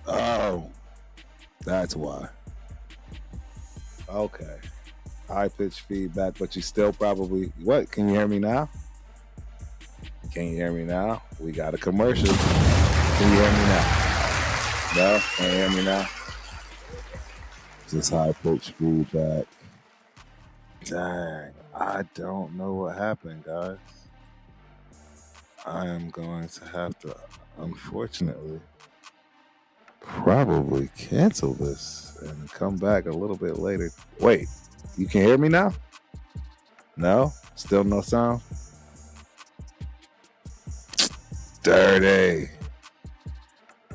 Oh, that's why. Okay. High pitch feedback, but you still probably what? Can you hear me now? Can you hear me now? We got a commercial. Can you hear me now? No? Can you hear me now? Just high pitch feedback. Dang, I don't know what happened, guys. I am going to have to, unfortunately, probably cancel this and come back a little bit later. Wait, you can hear me now? No? Still no sound? Dirty.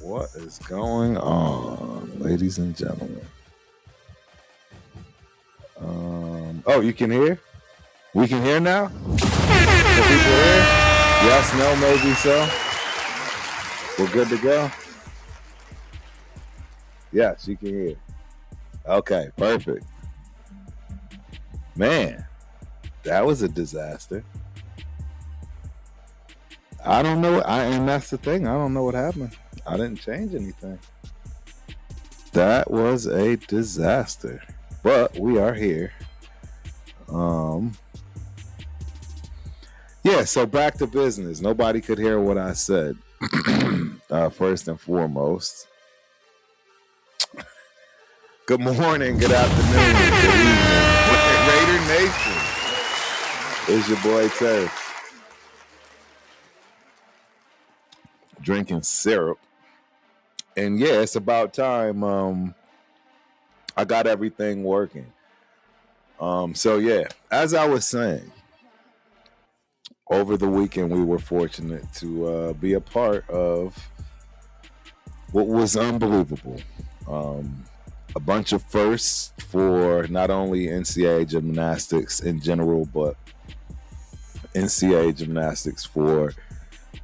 What is going on, ladies and gentlemen? Oh, you can hear? We can hear now? Can people hear? Yes, no, maybe so. We're good to go? Yes, you can hear. Okay, perfect. Man, that was a disaster. I don't know. And that's the thing. I don't know what happened. I didn't change anything. That was a disaster. But we are here. Yeah, so back to business. Nobody could hear what I said. First and foremost, good morning, good afternoon, good evening. Raider Nation. It's your boy Turf. Drinking syrup. And yeah, it's about time I got everything working. So yeah, as I was saying, over the weekend we were fortunate to be a part of what was unbelievable. A bunch of firsts for not only NCAA gymnastics in general, but NCAA gymnastics for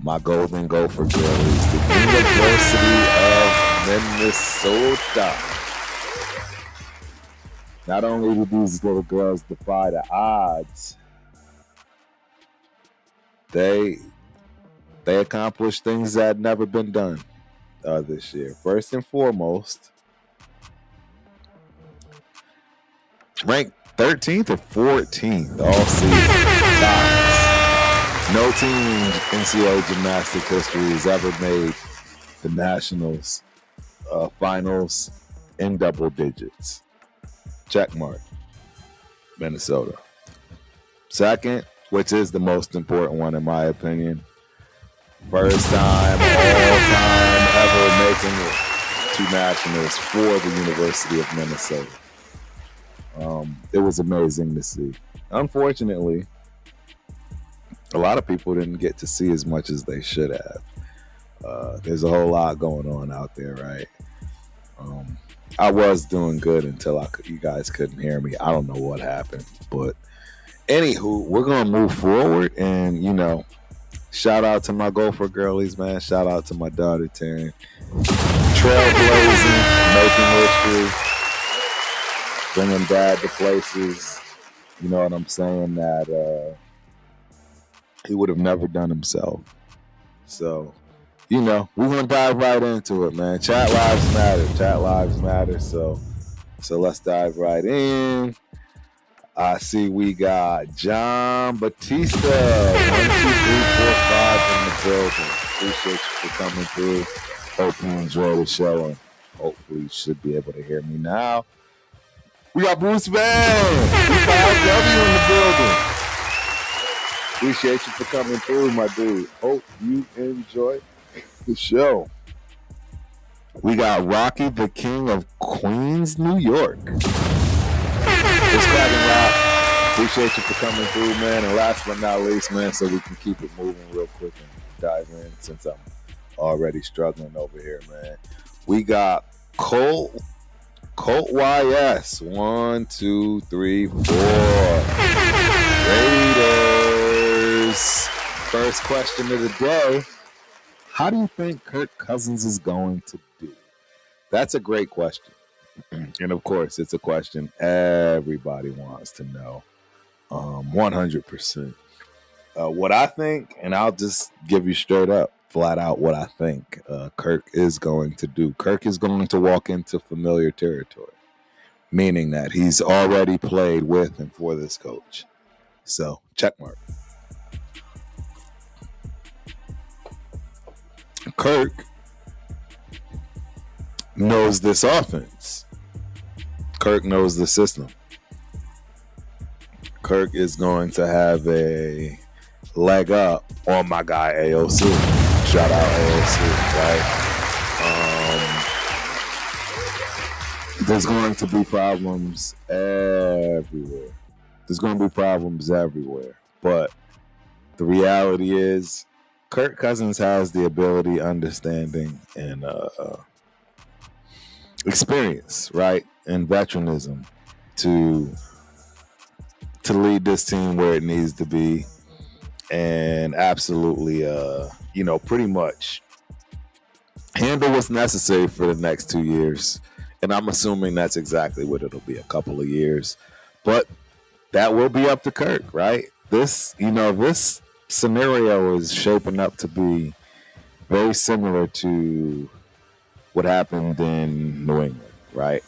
my Golden Gopher girlies, the University of Minnesota. Not only did these little girls defy the odds, they accomplished things that had never been done this year. First and foremost, ranked 13th or 14th all season. Tops. No team in NCAA gymnastics history has ever made the nationals finals in double digits. Check mark. Minnesota. Second, which is the most important one in my opinion, first time, all time ever making it to nationals for the University of Minnesota. It was amazing to see. Unfortunately, a lot of people didn't get to see as much as they should have. There's a whole lot going on out there, right? I was doing good until you guys couldn't hear me. I don't know what happened, but anywho, we're gonna move forward, and shout out to my Gopher girlies, man. Shout out to my daughter Taryn, trailblazing, making history, bringing dad to places. You know what I'm saying? That he would have never done himself. So, we're gonna dive right into it, man. Chat lives matter. Chat lives matter. So let's dive right in. I see we got John Batista, 1, 2, 3, 4, 5 in the building. Appreciate you for coming through. Hope you enjoy the show, and hopefully you should be able to hear me now. We got Bruce Van, B5W in the building. Appreciate you for coming through, my dude. Hope you enjoy the show. We got Rocky, the King of Queens, New York. It's cracking, Rock. Appreciate you for coming through, man. And last but not least, man, so we can keep it moving real quick and dive in since I'm already struggling over here, man. We got Colt YS. 1, 2, 3, 4. Raiders. First question of the day. How do you think Kirk Cousins is going to do? That's a great question. And of course, it's a question everybody wants to know. 100%. What I think, and I'll just give you straight up, flat out what I think Kirk is going to do. Kirk is going to walk into familiar territory, meaning that he's already played with and for this coach. So, check mark. Kirk knows this offense. Kirk knows the system. Kirk is going to have a leg up on my guy AOC. Shout out AOC, right? There's going to be problems everywhere. But the reality is Kirk Cousins has the ability, understanding, and experience, right? And veteranism to lead this team where it needs to be, and absolutely, pretty much handle what's necessary for the next 2 years. And I'm assuming that's exactly what it'll be, a couple of years. But that will be up to Kirk, right? This scenario is shaping up to be very similar to what happened in New England, right?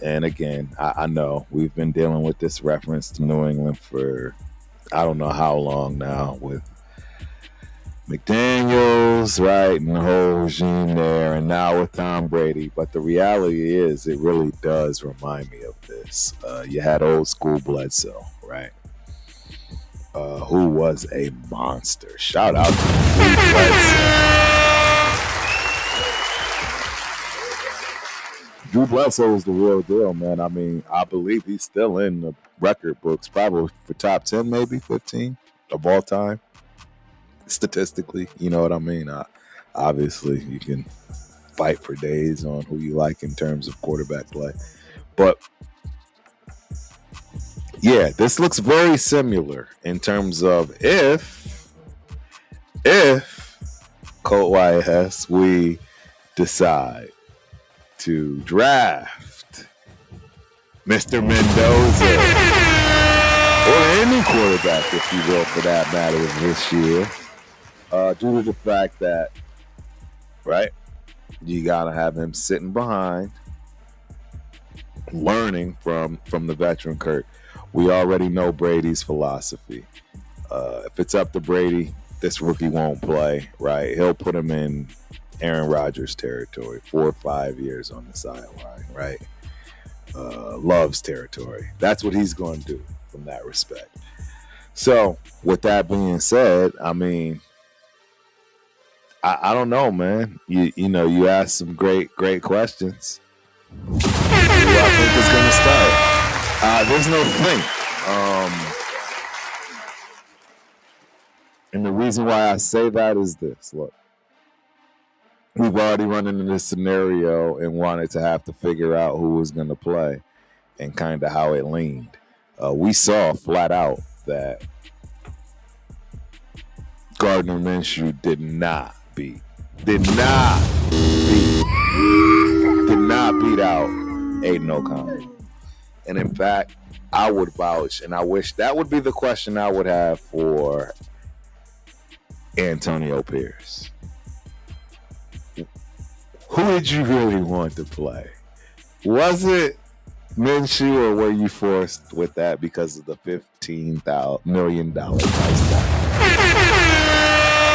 And again, I know we've been dealing with this reference to New England for I don't know how long now with McDaniels, right, and the whole regime there, and now with Tom Brady. But the reality is it really does remind me of this. You had old school Bledsoe, right, who was a monster. Shout out to Bledsoe. Drew Bledsoe is the real deal, man. I mean, I believe he's still in the record books, probably for top 10, maybe 15 of all time. Statistically, you know what I mean? Obviously, you can fight for days on who you like in terms of quarterback play. But, yeah, this looks very similar in terms of if Colt YS, we decide to draft Mr. Mendoza or any quarterback, if you will, for that matter, this year, due to the fact that, right, you gotta have him sitting behind, learning from the veteran Kirk. We already know Brady's philosophy. If it's up to Brady, this rookie won't play, right? He'll put him in Aaron Rodgers territory, 4 or 5 years on the sideline, right? Loves territory. That's what he's going to do from that respect. So, with that being said, I mean, I don't know, man. You asked some great questions. Who I think is going to start? There's no think. And the reason why I say that is this. Look. We've already run into this scenario and wanted to have to figure out who was going to play and kind of how it leaned. We saw flat out that Gardner Minshew did not beat out Aiden O'Connell. And in fact, I would vouch, and I wish that would be the question I would have for Antonio Pierce. Who did you really want to play? Was it Minshew, or were you forced with that because of the $15 million price tag?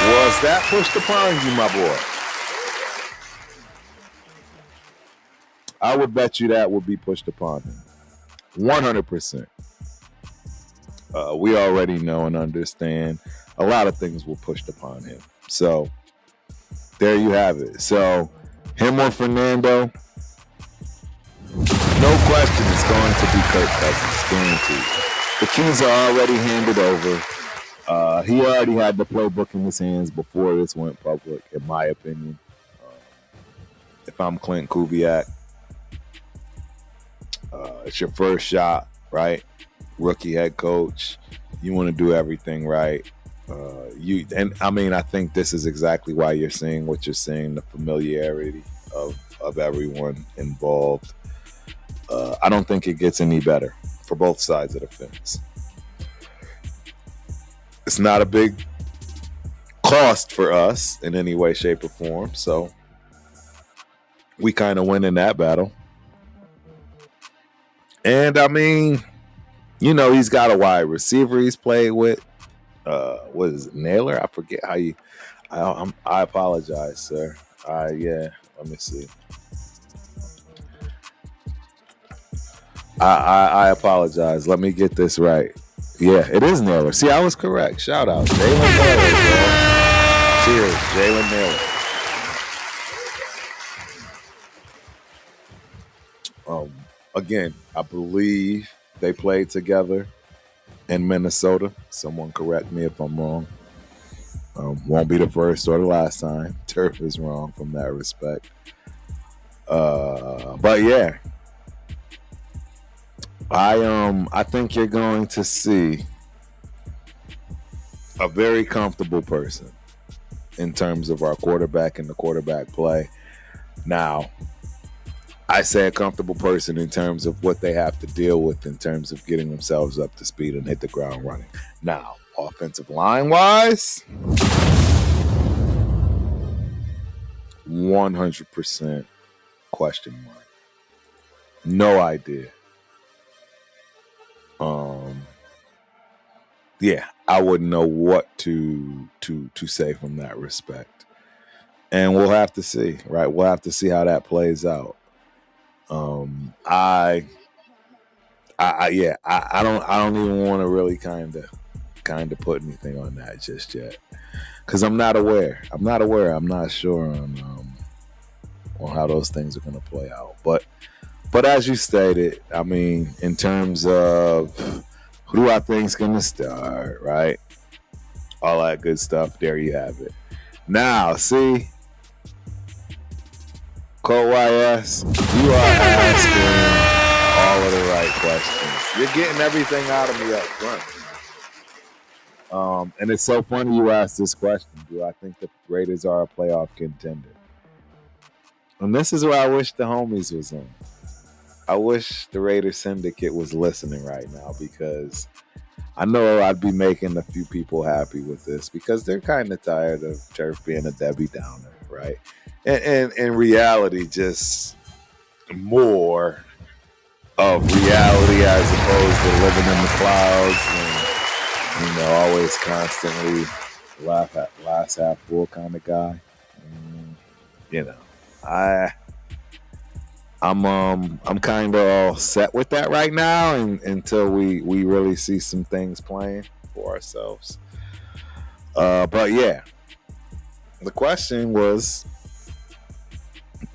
Was that pushed upon you, my boy? I would bet you that would be pushed upon him. 100%. We already know and understand a lot of things were pushed upon him. So there you have it. So Him or Fernando, no question it's going to be Kirk Cousins, guaranteed. The keys are already handed over. He already had the playbook in his hands before this went public, in my opinion. If I'm Clint Kubiak, it's your first shot, right? Rookie head coach. You want to do everything right. I think this is exactly why you're seeing what you're seeing, the familiarity of everyone involved. I don't think it gets any better for both sides of the fence. It's not a big cost for us in any way, shape, or form, so we kind of win in that battle. And I mean, he's got a wide receiver he's played with. What is it, Naylor? I forget how you. I apologize, sir. Yeah. Let me see. I apologize. Let me get this right. Yeah, it is Naylor. See, I was correct. Shout out, Jalen Naylor, bro. Cheers, Jalen Naylor. Again, I believe they played together in Minnesota. Someone correct me if I'm wrong. Won't be the first or the last time. Turf is wrong from that respect. But yeah, I think you're going to see a very comfortable person in terms of our quarterback and the quarterback play. Now, I say a comfortable person in terms of what they have to deal with in terms of getting themselves up to speed and hit the ground running. Now, offensive line-wise, 100% question mark. No idea. Yeah, I wouldn't know what to say from that respect. And we'll have to see, right? We'll have to see how that plays out. I don't even want to really kind of put anything on that just yet, because I'm not aware. I'm not sure on how those things are going to play out. But as you stated, I mean, in terms of who do I think is going to start, right? All that good stuff. There you have it. Now, see. Cole YS, you are asking all of the right questions. You're getting everything out of me up front. And it's so funny you asked this question. Do I think the Raiders are a playoff contender? And this is where I wish the homies was on. I wish the Raiders Syndicate was listening right now, because I know I'd be making a few people happy with this, because they're kind of tired of Turf being a Debbie Downer, right? And in reality, just more of reality as opposed to living in the clouds and, always constantly glass half full kind of guy. I'm kind of all set with that right now, until we really see some things playing for ourselves. But yeah, the question was,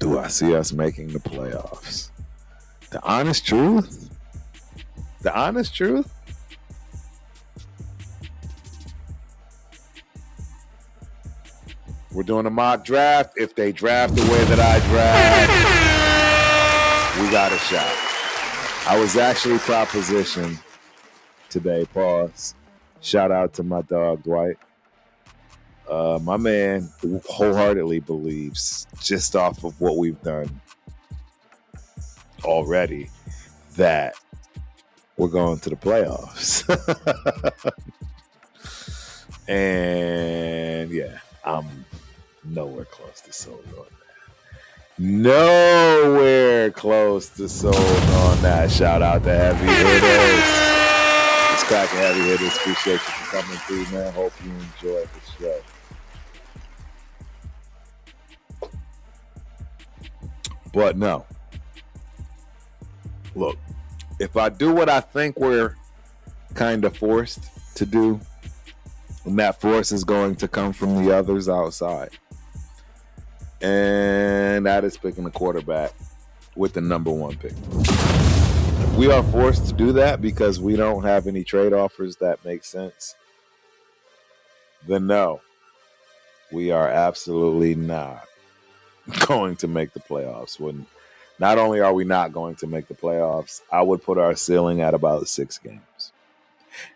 do I see us making the playoffs? The honest truth? We're doing a mock draft. If they draft the way that I draft, we got a shot. I was actually propositioned today, pause. Shout out to my dog, Dwight. My man wholeheartedly believes, just off of what we've done already, that we're going to the playoffs. And yeah, I'm nowhere close to sold on that. Nowhere close to sold on that. Shout out to Heavy Hitters. It's cracking, Heavy Hitters. Appreciate you for coming through, man. Hope you enjoyed the show. But no. Look, if I do what I think we're kind of forced to do, and that force is going to come from the others outside, and that is picking the quarterback with the number one pick. We are forced to do that because we don't have any trade offers that make sense. Then no, we are absolutely not going to make the playoffs. When not only are we not going to make the playoffs, I would put our ceiling at about 6 games.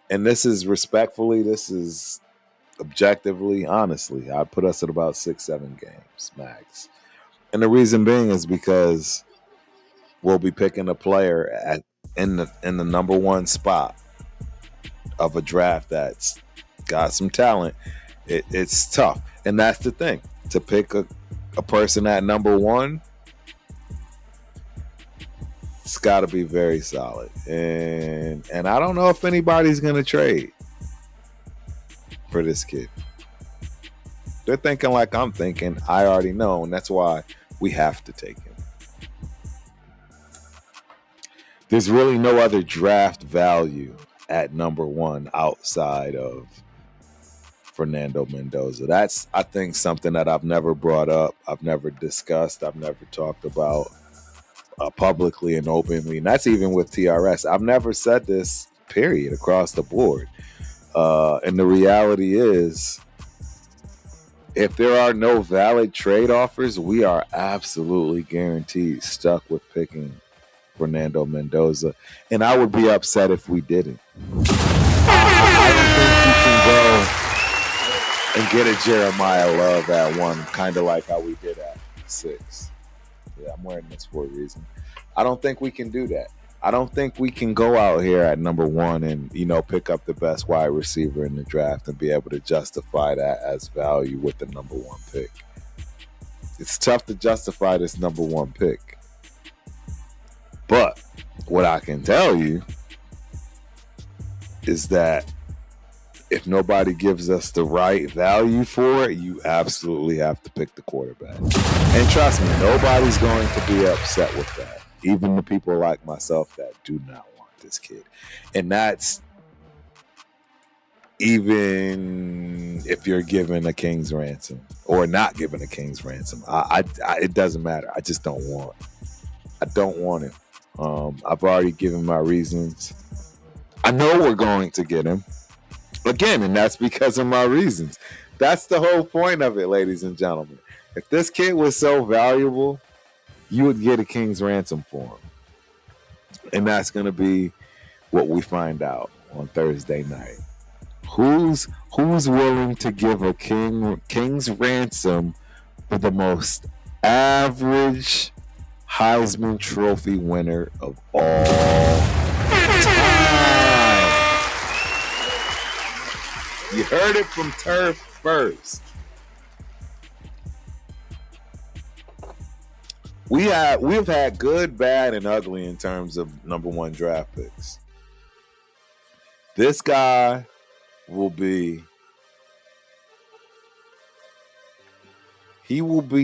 And this is respectfully, this is objectively, honestly, I'd put us at about 6-7 games max. And the reason being is because we'll be picking a player in the number one spot of a draft that's got some talent. It's tough, and that's the thing. To pick a person at number one, it's got to be very solid. And I don't know if anybody's going to trade for this kid. They're thinking like I'm thinking. I already know, and that's why we have to take him. There's really no other draft value at number one outside of Fernando Mendoza. That's, I think, something that I've never brought up, I've never discussed, I've never talked about publicly and openly. And that's even with TRS. I've never said this, period, across the board. And the reality is, if there are no valid trade offers, we are absolutely guaranteed stuck with picking Fernando Mendoza. And I would be upset if we didn't. I don't think you can go and get a Jeremiah Love at 1, kind of like how we did at 6. Yeah, I'm wearing this for a reason. I don't think we can do that. I don't think we can go out here at number 1 and, pick up the best wide receiver in the draft and be able to justify that as value with the number 1 pick. It's tough to justify this number 1 pick. But what I can tell you is that if nobody gives us the right value for it, you absolutely have to pick the quarterback. And trust me, nobody's going to be upset with that. Even the people like myself that do not want this kid. And that's even if you're given a king's ransom or not given a king's ransom. It doesn't matter. I just don't want. I don't want him. I've already given my reasons. I know we're going to get him. Again, and that's because of my reasons. That's the whole point of it, ladies and gentlemen. If this kid was so valuable, you would get a king's ransom for him. And that's going to be what we find out on Thursday night. Who's willing to give a king's ransom for the most average Heisman Trophy winner of all time? You heard it from Turf first. We've had good, bad, and ugly in terms of number 1 draft picks. This guy will be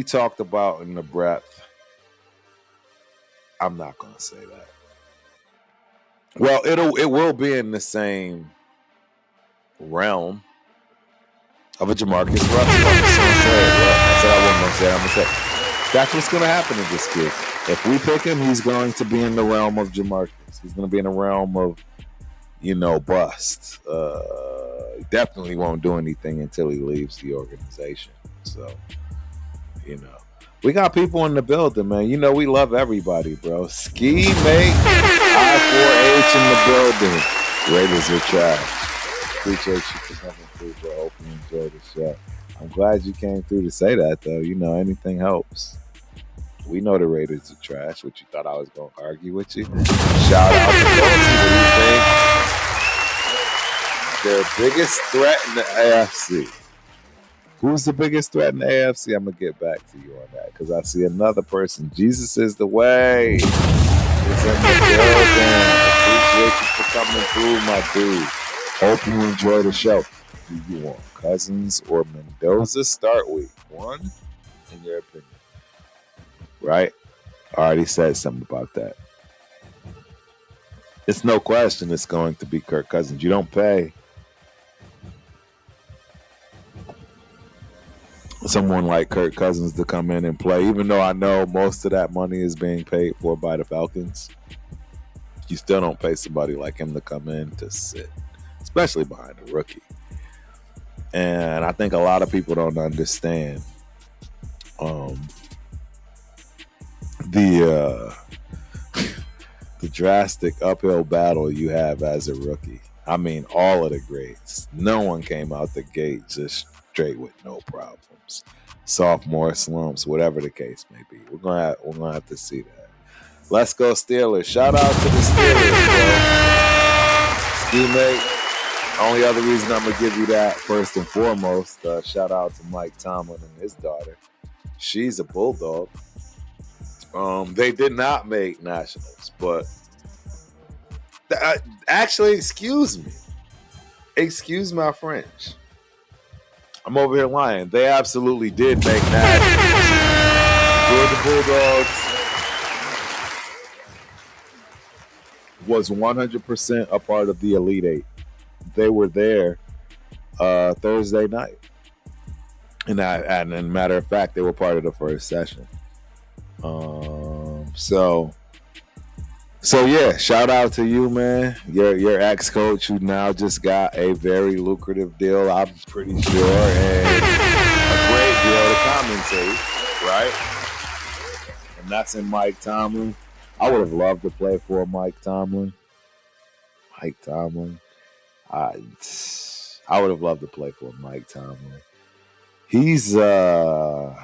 talked about in the breadth. I'm not going to say that. Well, it will be in the same realm of a Jamarcus Russell. I said I wasn't going to say it. I'm going to say it. That's what's going to happen to this kid. If we pick him, he's going to be in the realm of Jamarcus. He's going to be in the realm of, bust. He definitely won't do anything until he leaves the organization. So, we got people in the building, man. We love everybody, bro. Ski Mate, I4H in the building. Raiders are trash. Appreciate you for coming through, bro. Hope you enjoyed the show. I'm glad you came through to say that, though. Anything helps. We know the Raiders are trash. What, you thought I was going to argue with you? Shout out to Loyalty. What do you think? Their biggest threat in the AFC. Who's the biggest threat in the AFC? I'm going to get back to you on that because I see another person. Jesus is the way. It's in the building. Appreciate you for coming through, my dude. Hope you enjoy the show. Do you want Cousins or Mendoza start week 1? In your opinion? Right? I already said something about that. It's no question it's going to be Kirk Cousins. You don't pay someone like Kirk Cousins to come in and play, even though I know most of that money is being paid for by the Falcons. You still don't pay somebody like him to come in to sit, especially behind a rookie. And I think a lot of people don't understand the the drastic uphill battle you have as a rookie. I mean, all of the greats. No one came out the gate just straight with no problems. Sophomore slumps, whatever the case may be. We're gonna have to see that. Let's go Steelers. Shout out to the Steelers, bro. Ski mate. Only other reason I'm gonna give you that first and foremost, shout out to Mike Tomlin and his daughter. She's a Bulldog. They did not make nationals, but actually, excuse my French. I'm over here lying. They absolutely did make nationals. Georgia Bulldogs was 100% a part of the Elite Eight. They were there Thursday night. And matter of fact, they were part of the first session. So yeah, shout out to you, man. Your ex-coach who now just got a very lucrative deal, I'm pretty sure, and a great deal to commentate, right? And that's in Mike Tomlin. I would have loved to play for Mike Tomlin. I would have loved to play for Mike Tomlin. He's one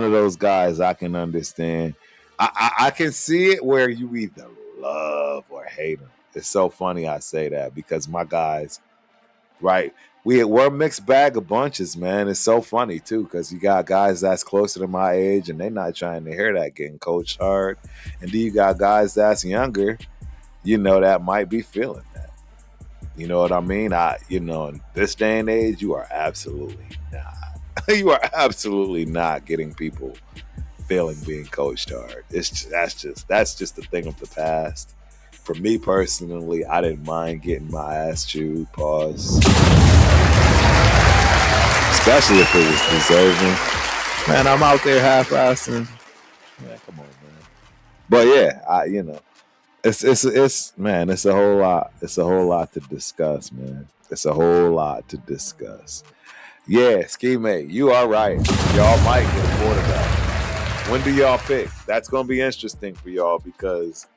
of those guys I can understand. I can see it where you either love or hate him. It's so funny I say that because my guys, right? We're a mixed bag of bunches, man. It's so funny too because you got guys that's closer to my age and they're not trying to hear that getting coached hard, and then you got guys that's younger, that might be feeling that. You know what I mean? In this day and age, you are absolutely not. You are absolutely not getting people feeling being coached hard. That's just a thing of the past. For me personally, I didn't mind getting my ass chewed. Pause. Especially if it was deserving. Man, I'm out there half-assing. Man, come on, man. But yeah, it's a whole lot. It's a whole lot to discuss, man. It's a whole lot to discuss. Yeah, Ski Mate, you are right. Y'all might get a quarterback. When do y'all pick? That's going to be interesting for y'all because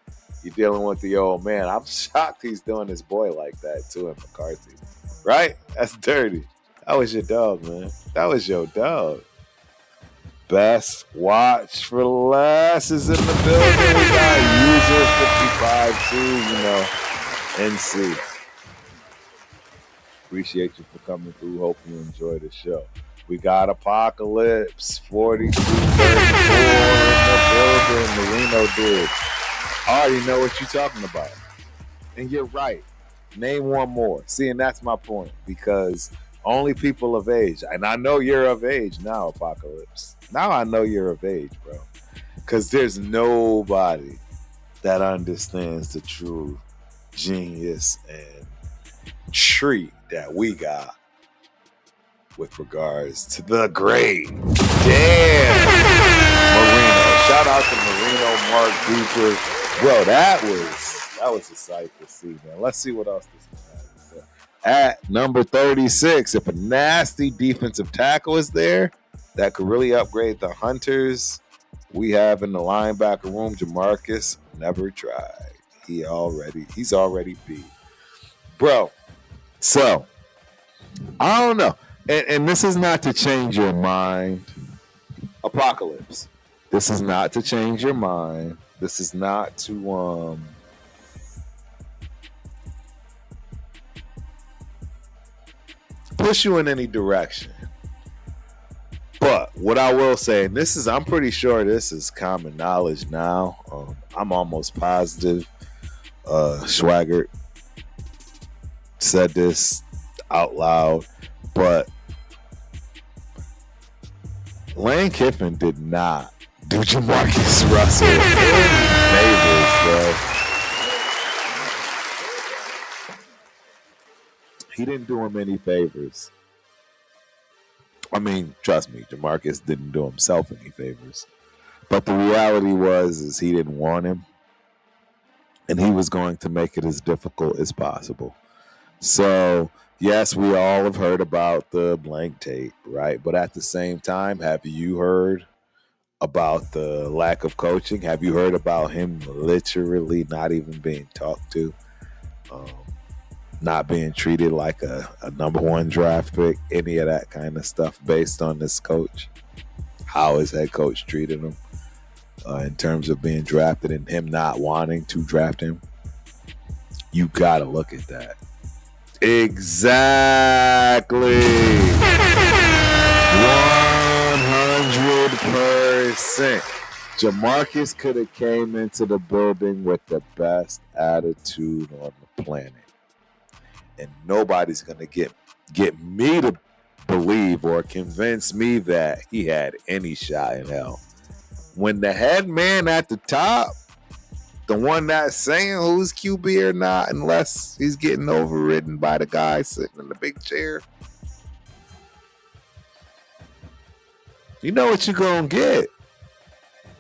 you're dealing with the old man. I'm shocked he's doing his boy like that too in McCarthy. Right? That's dirty. That was your dog, man. That was your dog. Best watch for last is in the building. We got user 55 too, NC. Appreciate you for coming through. Hope you enjoy the show. We got Apocalypse 4234 in the building. Marino did. I already know what you're talking about. And you're right. Name one more. See, and that's my point. Because only people of age, and I know you're of age now, Apocalypse. Now I know you're of age, bro. Because there's nobody that understands the true genius and treat that we got with regards to the great Dan Marino. Shout out to Marino, Mark Duper. Bro, that was a sight to see, man. Let's see what else this man has to say. At number 36, if a nasty defensive tackle is there that could really upgrade the hunters we have in the linebacker room, Jamarcus never tried. He's already beat. Bro, so I don't know. And this is not to change your mind. Apocalypse. This is not to change your mind. This is not to push you in any direction. But what I will say, and I'm pretty sure this is common knowledge now. I'm almost positive Schwaggart said this out loud, but Lane Kiffin did not do Jamarcus Russell any favors, bro. He didn't do him any favors. mean, trust me, Jamarcus didn't do himself any favors. But the reality is he didn't want him, and he was going to make it as difficult as possible. So, yes, we all have heard about the blank tape, right? But at the same time, have you heard about the lack of coaching? Have you heard about him literally not even being talked to? Not being treated like a number one draft pick, any of that kind of stuff based on this coach? How his head coach treated him in terms of being drafted and him not wanting to draft him? You got to look at that. Exactly. 100%. Jamarcus could have came into the building with the best attitude on the planet. And nobody's going to get me to believe or convince me that he had any shot in hell. When the head man at the top, the one that's saying who's QB or not, unless he's getting overridden by the guy sitting in the big chair, you know what you're going to get.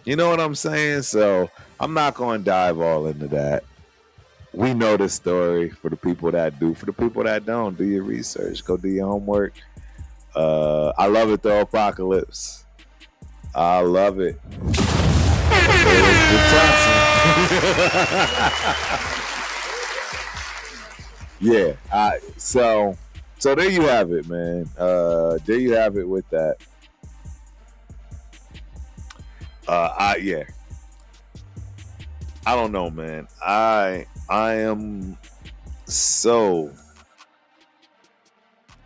You know what I'm saying? So I'm not going to dive all into that. We know the story. For the people that do. For the people that don't, do your research. Go do your homework. I love it though, Apocalypse. I love it. Yeah. So there you have it, man. There you have it with that. Yeah. I don't know, man. I am so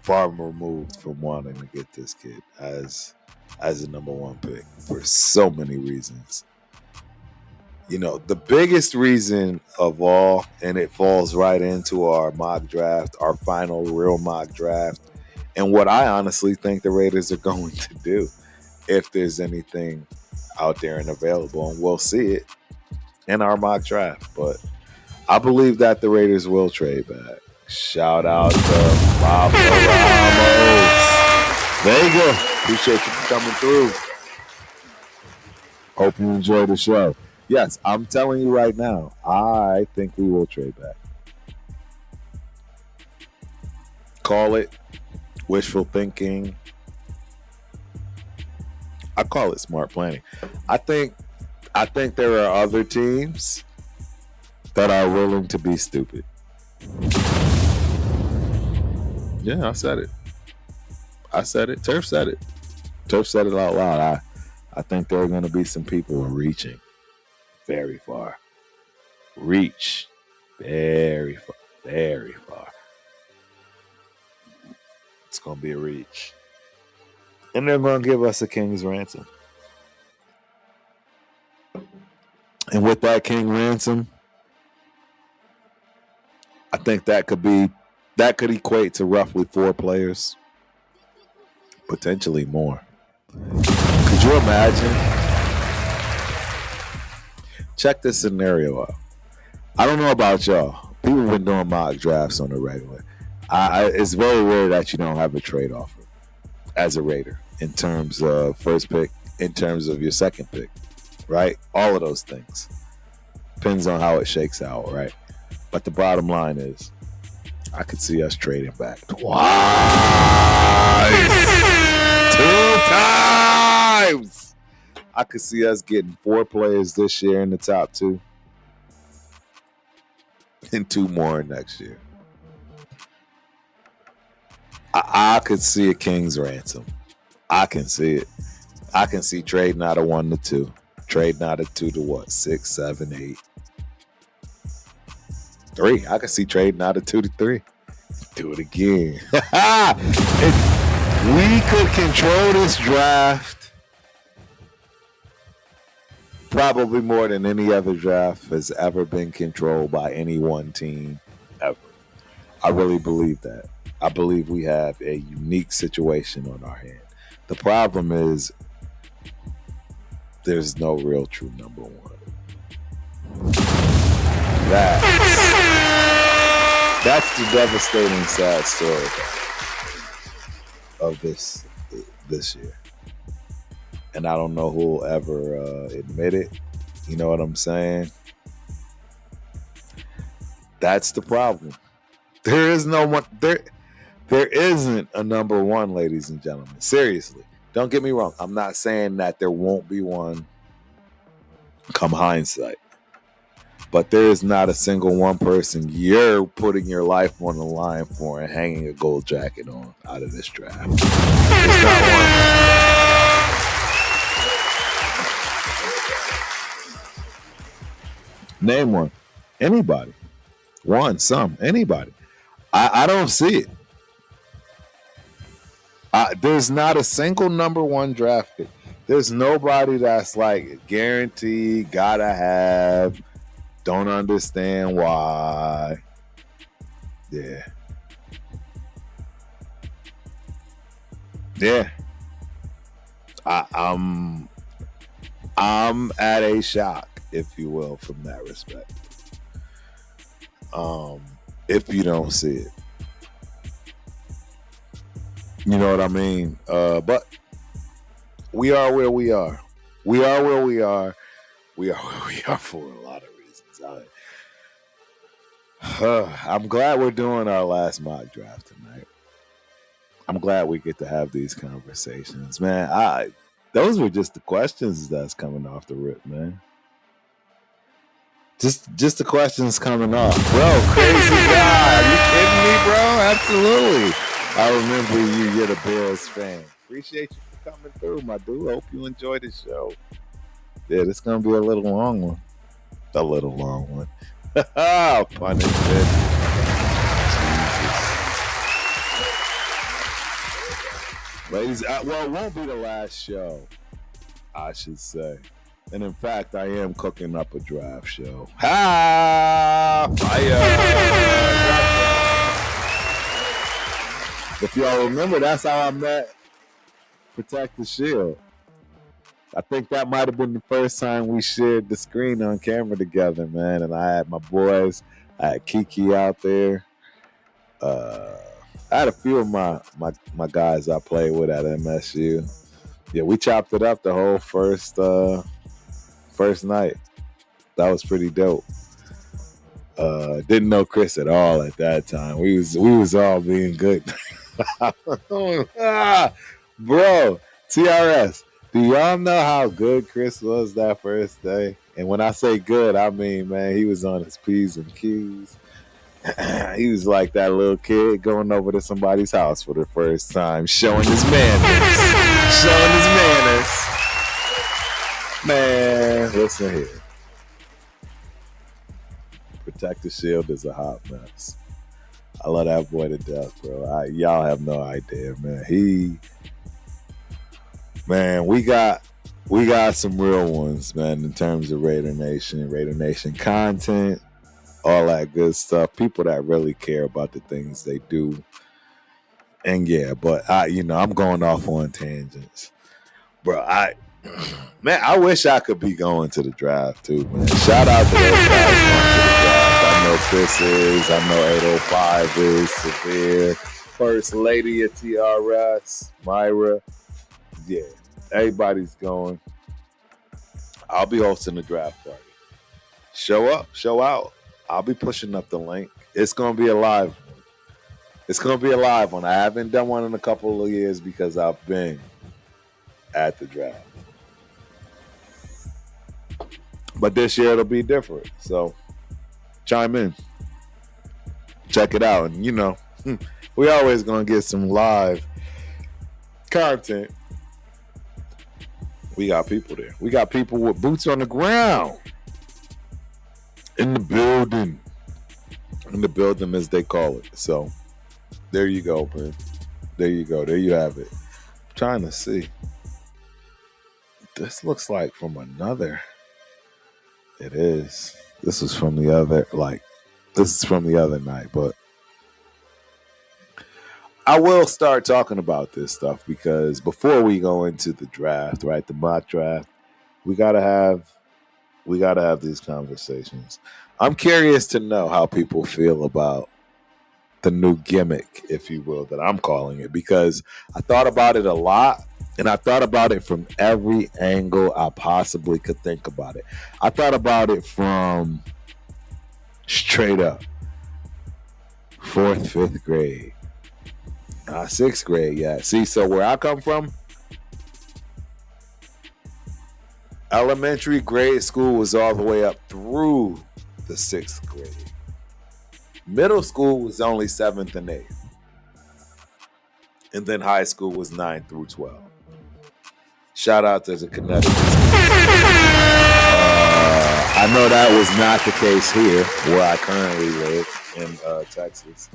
far removed from wanting to get this kid as a number one pick for so many reasons. You know, the biggest reason of all, and it falls right into our mock draft, our final real mock draft, and what I honestly think the Raiders are going to do if there's anything out there and available, and we'll see it in our mock draft. But I believe that the Raiders will trade back. Shout out to Pablo Ramos. Vega, appreciate you for coming through. Hope you enjoy the show. Yes, I'm telling you right now, I think we will trade back. Call it wishful thinking. I call it smart planning. I think there are other teams that are willing to be stupid. Yeah, I said it. Turf said it. Turf said it out loud. I think there are going to be some people reaching very far. Reach very far. Very far. It's going to be a reach. And they're going to give us a king's ransom. And with that king ransom, I think that could equate to roughly 4 players, potentially more. Could you imagine? Check this scenario out. I don't know about y'all. People have been doing mock drafts on the regular. It's very rare that you don't have a trade offer as a Raider in terms of first pick, in terms of your second pick, right? All of those things. Depends on how it shakes out, right? But the bottom line is, I could see us trading back twice. 2 times. I could see us getting 4 players this year in the top 2 and 2 more next year. I could see a king's ransom. I can see it. I can see trading out of 1 to 2. Trading out of 2 to what? 6, 7, 8. 3. I can see trading out of 2 to 3. Do it again. We could control this draft probably more than any other draft has ever been controlled by any one team ever. I really believe that. I believe we have a unique situation on our hand. The problem is there's no real true number 1. That's the devastating, sad story of this this year. And I don't know who will ever admit it. You know what I'm saying? That's the problem. There is no one there. There isn't a number one, ladies and gentlemen. Seriously, don't get me wrong. I'm not saying that there won't be one come hindsight, but there is not a single one person you're putting your life on the line for and hanging a gold jacket on out of this draft. There's not one. Name one. Anybody. One, some, anybody. I don't see it. There's not a single number one draft pick. There's nobody that's like guaranteed, gotta have, don't understand why. Yeah. Yeah. I'm at a shock, if you will, from that respect. If you don't see it. You know what I mean? But we are where we are. We are where we are. We are where we are for a lot of reasons. I'm glad we're doing our last mock draft tonight. I'm glad we get to have these conversations, man. Those were just the questions that's coming off the rip, man. Just the questions coming off, bro. Crazy guy. Are you kidding me, bro? Absolutely. I remember you. You're the Bears fan. Appreciate you for coming through, my dude. Hope you enjoy the show. Yeah, this gonna be a little long one. A little long one. Pun intended. Jesus. Ladies, well, it won't be the last show, I should say. And in fact, I am cooking up a draft show. Fire! If y'all remember, that's how I met Protect the Shield. I think that might have been the first time we shared the screen on camera together, man. And I had my boys, I had Kiki out there. I had a few of my guys I played with at MSU. Yeah, we chopped it up the whole first night. That was pretty dope. Didn't know Chris at all at that time. We was all being good. Bro, TRS, do y'all know how good Chris was that first day? And when I say good, I mean, man, he was on his P's and Q's. He was like that little kid going over to somebody's house for the first time, showing his manners. Man, listen here. Protect the Shield is a hot mess. I love that boy to death, bro. Y'all have no idea, man. We got some real ones, man, in terms of Raider Nation content, all that good stuff. People that really care about the things they do. And yeah, but I'm going off on tangents. Bro, I wish I could be going to the draft too, man. Shout out to those guys going to the draft. I know Chris is. I know 805 is. Severe. First Lady at TRS. Myra. Yeah. Everybody's going. I'll be hosting the draft party. Show up. Show out. I'll be pushing up the link. It's going to be a live one. It's going to be a live one. I haven't done one in a couple of years because I've been at the draft. But this year it'll be different. So chime in. Check it out. And we always gonna get some live content. We got people there. We got people with boots on the ground. In the building. In the building, as they call it. So there you go, man. There you go. There you have it. I'm trying to see. This looks like from another. It is. This is from the other night, but I will start talking about this stuff because before we go into the draft, right, the mock draft, we gotta have these conversations. I'm curious to know how people feel about the new gimmick, if you will, that I'm calling it, because I thought about it a lot And I thought about it from every angle I possibly could think about it. I thought about it from straight up fourth, fifth grade, sixth grade. Yeah. See, so where I come from, elementary grade school was all the way up through the sixth grade. Middle school was only seventh and eighth. And then high school was 9 through 12. Shout out to the Connecticut. I know that was not the case here where I currently live in Texas.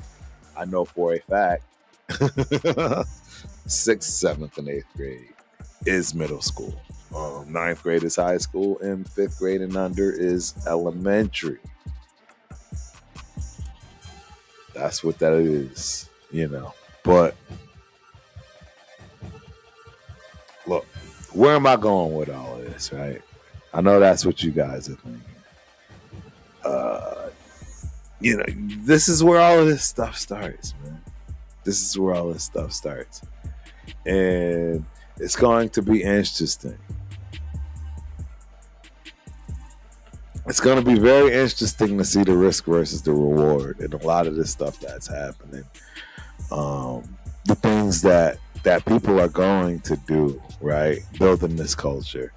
I know for a fact 6th, 7th, and 8th grade is middle school. 9th grade is high school, and 5th grade and under is elementary. That's what that is, you know. But look, where am I going with all of this, right? I know that's what you guys are thinking. You know, this is where all of this stuff starts, man. This is where all this stuff starts. And it's going to be interesting. It's going to be very interesting to see the risk versus the reward and a lot of this stuff that's happening. The things that people are going to do, right? Building this culture.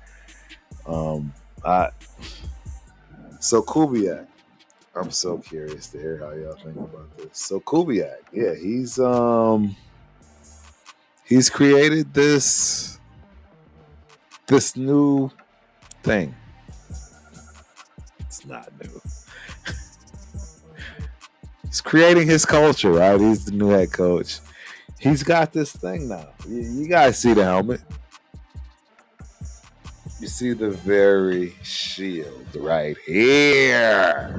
So Kubiak, I'm so curious to hear how y'all think about this. So Kubiak, yeah, he's created this new thing. It's not new. He's creating his culture, right? He's the new head coach. He's got this thing now. You guys see the helmet. You see the very shield right here.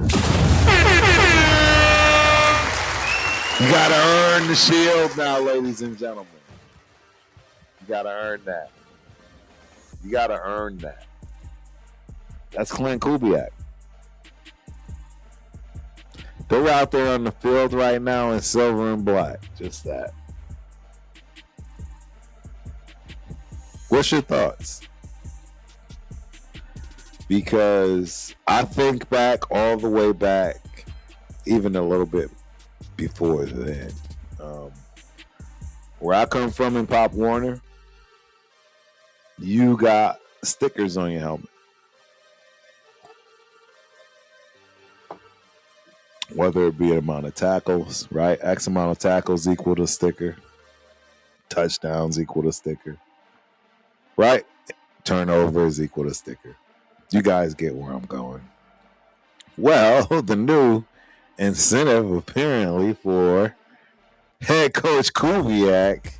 You gotta earn the shield now, ladies and gentlemen. You gotta earn that. You gotta earn that. That's Clint Kubiak. They're out there on the field right now in silver and black. Just that. What's your thoughts? Because I think back all the way back, even a little bit before then. Where I come from in Pop Warner, you got stickers on your helmet. Whether it be an amount of tackles, right? X amount of tackles equal to sticker. Touchdowns equal to sticker. Right? Turnovers equal to sticker. You guys get where I'm going. Well, the new incentive apparently for head coach Kubiak,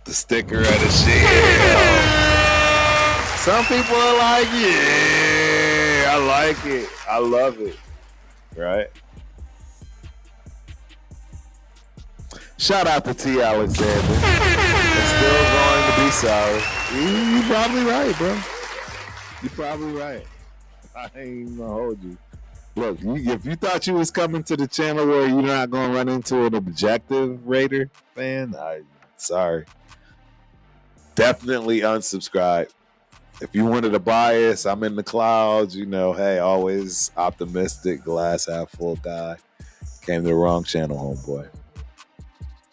the sticker of the shield. Some people are like, yeah, I like it. I love it. Right? Shout out to T. Alexander. It's still going to be sorry. You're probably right, bro. You're probably right. I ain't gonna hold you. Look, if you thought you was coming to the channel where you're not gonna run into an objective Raider fan, sorry. Definitely unsubscribe. If you wanted a bias, I'm in the clouds. You know, hey, always optimistic, glass half full guy. Came to the wrong channel, homeboy.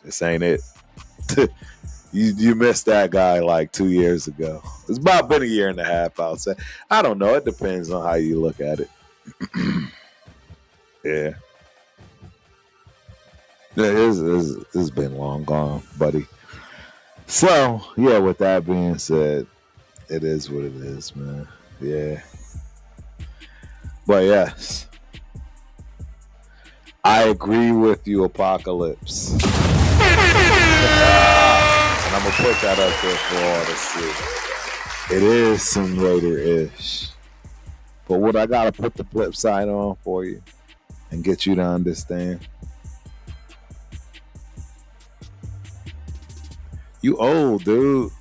This ain't it. You missed that guy like 2 years ago. It's about been a year and a half, I'll say. I don't know. It depends on how you look at it. Yeah. It's been long gone, buddy. So, yeah, with that being said, it is what it is, man. Yeah. But yes, I agree with you, Apocalypse. And I'm going to put that up there for all to see. It is some Raider-ish. But what I got to put the flip side on for you and get you to understand. You old, dude.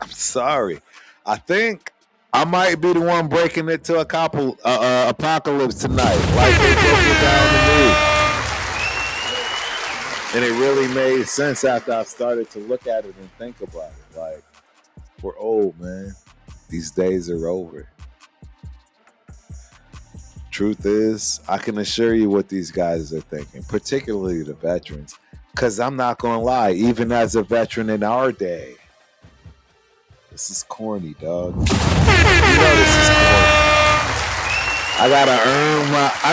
I'm sorry. I think I might be the one breaking it to a couple Apocalypse tonight. Like they broke it down to me. And it really made sense after I started to look at it and think about it. Like, we're old, man. These days are over. Truth is, I can assure you what these guys are thinking, particularly the veterans. Because I'm not going to lie, even as a veteran in our day, this is corny, dog. You know this is corny. I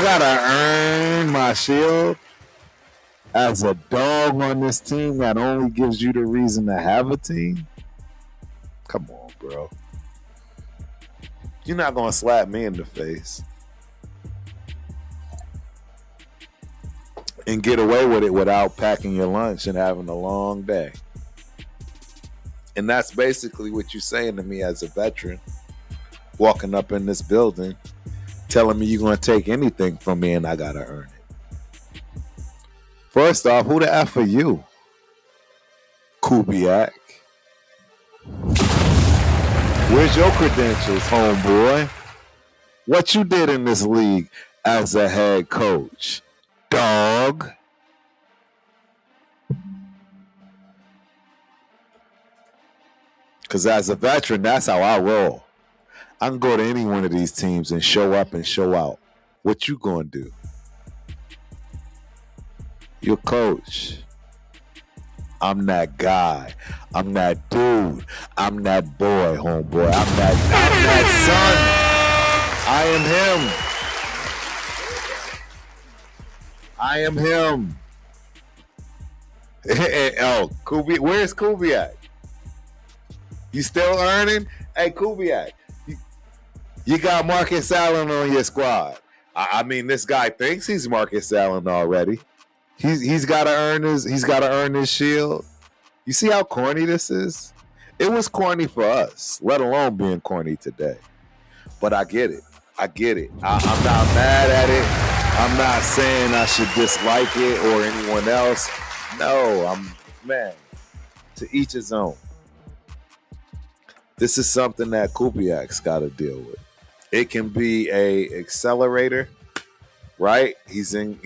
gotta earn my shield as a dog on this team that only gives you the reason to have a team. Come on, bro. You're not gonna slap me in the face and get away with it without packing your lunch and having a long day. And that's basically what you're saying to me as a veteran, walking up in this building, telling me you're going to take anything from me and I got to earn it. First off, who the F are you, Kubiak? Where's your credentials, homeboy? What you did in this league as a head coach, dog? Because as a veteran, that's how I roll. I can go to any one of these teams and show up and show out. What you gonna do? You're coach. I'm that guy. I'm that dude. I'm that boy, homeboy. I'm that son. I am him. Oh, Kubiak. Where's Kubiak? You still earning? Hey, Kubiak. You got Marcus Allen on your squad. I mean, this guy thinks he's Marcus Allen already. He's got to earn his shield. You see how corny this is? It was corny for us, let alone being corny today. But I get it. I'm not mad at it. I'm not saying I should dislike it or anyone else. No, man, to each his own. This is something that Kubiak's got to deal with. It can be a accelerator, right? He's in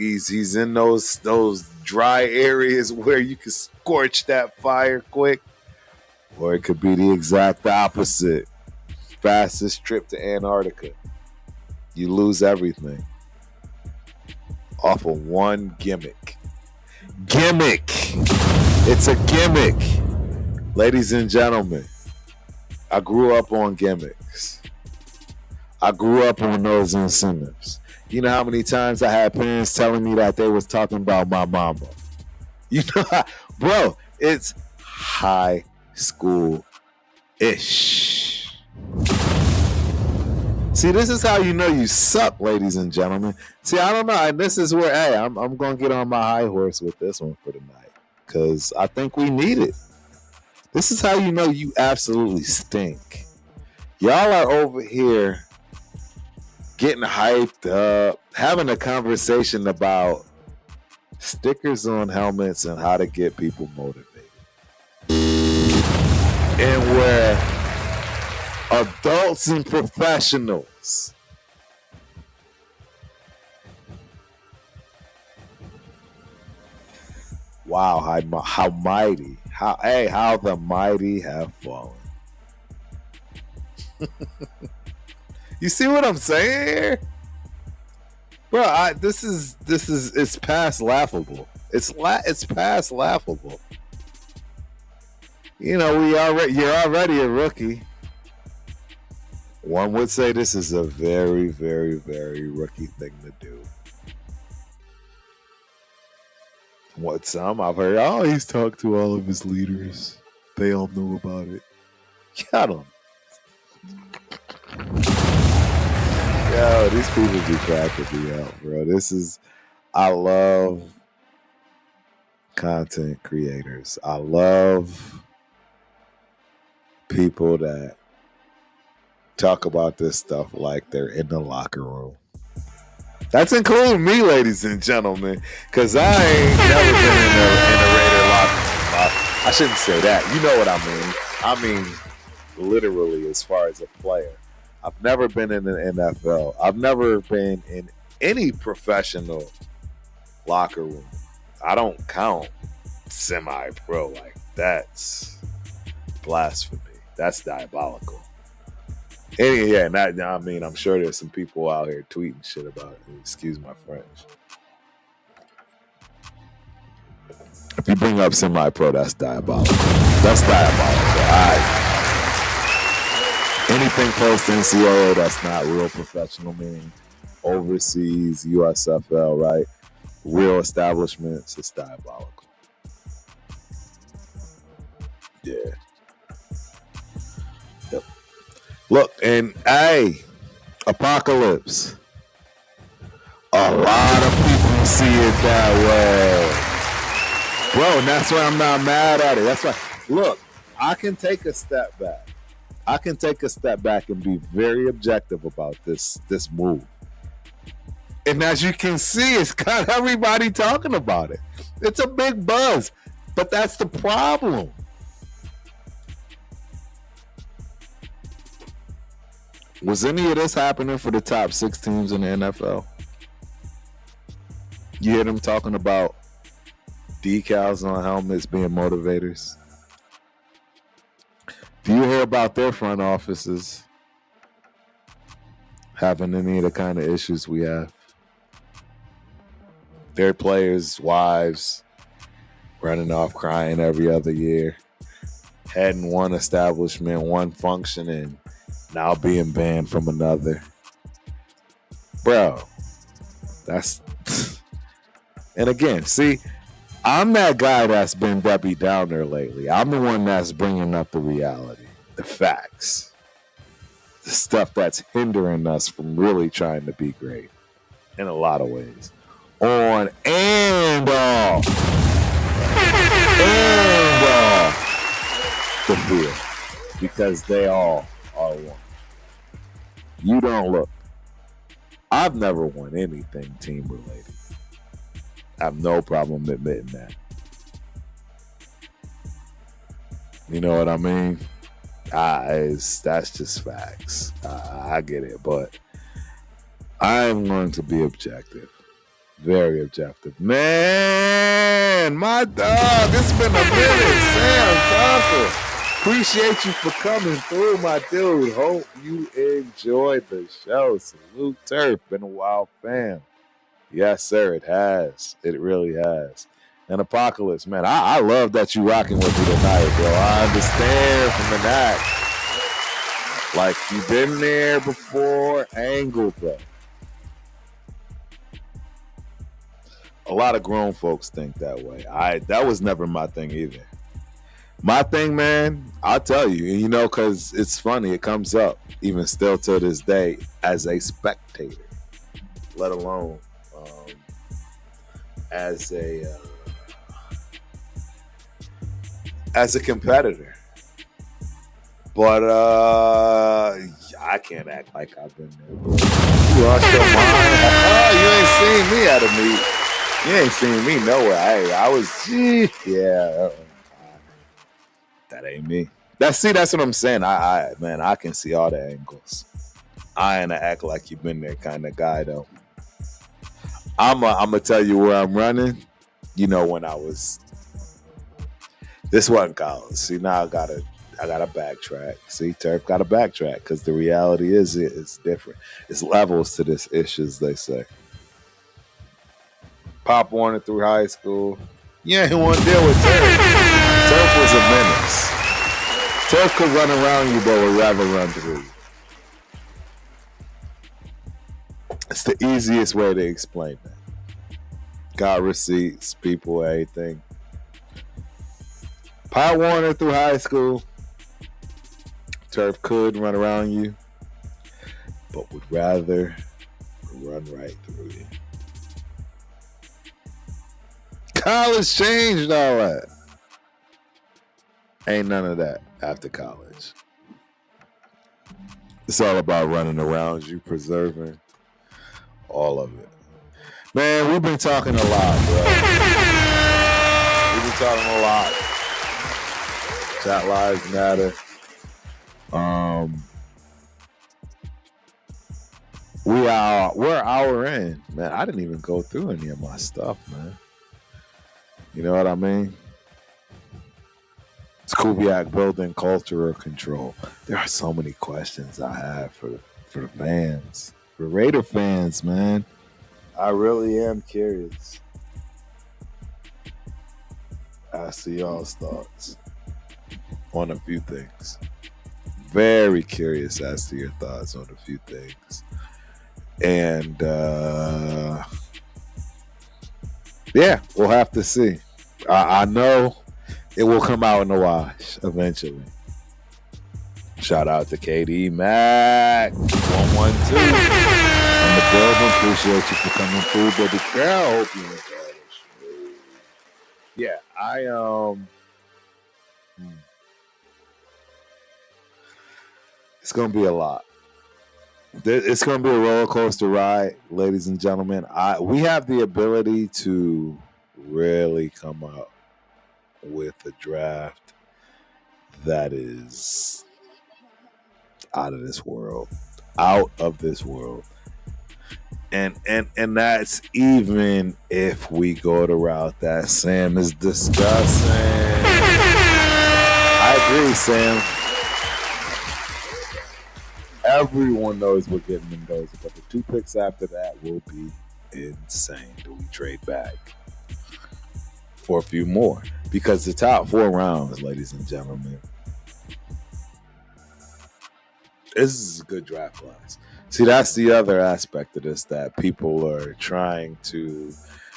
those dry areas where you can scorch that fire quick, or it could be the exact opposite. Fastest trip to Antarctica. You lose everything off of one gimmick. It's a gimmick, ladies and gentlemen. I grew up on gimmicks. I grew up on those incentives. You know how many times I had parents telling me that they was talking about my mama? You know, bro, it's high school-ish. See, this is how you know you suck, ladies and gentlemen. See, I don't know. And this is where, hey, I'm going to get on my high horse with this one for tonight because I think we need it. This is how you know you absolutely stink. Y'all are over here getting hyped up, having a conversation about stickers on helmets and how to get people motivated. And where adults and professionals wow, how mighty. How the mighty have fallen. You see what I'm saying here? Bro, this is it's past laughable. It's past laughable. You know, you're already a rookie. One would say this is a very, very, very rookie thing to do. What some I've heard, he's talked to all of his leaders. They all knew about it. Got him. Yo, these people be cracking me out, bro. I love content creators. I love people that talk about this stuff like they're in the locker room. That's including me, ladies and gentlemen, because I ain't never been in a Raider locker room. I shouldn't say that. You know what I mean. I mean, literally, as far as a player. I've never been in an NFL. I've never been in any professional locker room. I don't count semi-pro. Like, that's blasphemy. That's diabolical. And yeah, I mean, I'm sure there's some people out here tweeting shit about it. Excuse my French. If you bring up semi-pro, that's diabolical. That's diabolical. Anything post NCAA that's not real professional, meaning overseas, USFL, right? Real establishments, it's diabolical. Yeah. Yep. Look, and hey, Apocalypse. A lot of people see it that way. Bro, and that's why I'm not mad at it. That's why, look, I can take a step back. I can take a step back and be very objective about this move. And as you can see, it's got everybody talking about it. It's a big buzz. But that's the problem. Was any of this happening for the top 6 teams in the NFL? You hear them talking about decals on helmets being motivators? Do you hear about their front offices having any of the kind of issues we have? Their players' wives running off crying every other year, heading one establishment, one function, and now being banned from another. Bro, that's... And again, see, I'm that guy that's been Debbie Downer lately. I'm the one that's bringing up the reality, the facts, the stuff that's hindering us from really trying to be great in a lot of ways. On and off the field, because they all are one. You don't look. I've never won anything team related. I have no problem admitting that. You know what I mean? That's just facts. I get it, but I'm going to be objective. Very objective. Man, my dog, it's been a minute. Sam Tucker. Appreciate you for coming through, my dude. Hope you enjoyed the show. Salute Turf. Been a wild fam. Yes, sir, it has. It really has. And Apocalypse, man, I love that you rocking with me tonight, bro. I understand from the knack. Like, you've been there before, angle, bro. A lot of grown folks think that way. That was never my thing either. My thing, man, I'll tell you, you know, because it's funny. It comes up even still to this day as a spectator, let alone as a competitor. But I can't act like I've been there. You lost your mind. You ain't seen me at a meet. You ain't seen me nowhere. I was, yeah. That ain't me. That's what I'm saying. Man, I can see all the angles. I ain't act like you've been there kind of guy though. I'm gonna tell you where I'm running. You know, when I was, this wasn't college. See, now I gotta backtrack. See, Turf got to backtrack because the reality is it's different. It's levels to this issues, they say. Pop Warner through high school. You ain't want to deal with Turf. Turf was a menace. Turf could run around you, but would rather run through you. It's the easiest way to explain that. Got receipts, people, everything. Pop Warner through high school. Turf could run around you, but would rather run right through you. College changed all that. Ain't none of that after college. It's all about running around you, preserving all of it. Man, we've been talking a lot, bro. We've been talking a lot. Chat lives matter. We're an hour in. Man, I didn't even go through any of my stuff, man. You know what I mean? Is Kubiak building culture or control? There are so many questions I have for the fans, for Raider fans, man. I really am curious. I see y'all's thoughts on a few things. Very curious as to your thoughts on a few things. And yeah, we'll have to see. I know it will come out in the wash eventually. Shout out to KD Mac 112 on the building. Appreciate you for coming through, baby girl. Hope you enjoy the show. Yeah, it's gonna be a lot. It's gonna be a roller coaster ride, ladies and gentlemen. We have the ability to really come up with a draft that is out of this world. And that's even if we go the route that Sam is discussing. I agree, Sam. Everyone knows we're getting Mendoza, but the 2 picks after that will be insane. Do we trade back for a few more? Because the top 4 rounds, ladies and gentlemen, this is a good draft class. See, that's the other aspect of this that people are trying to.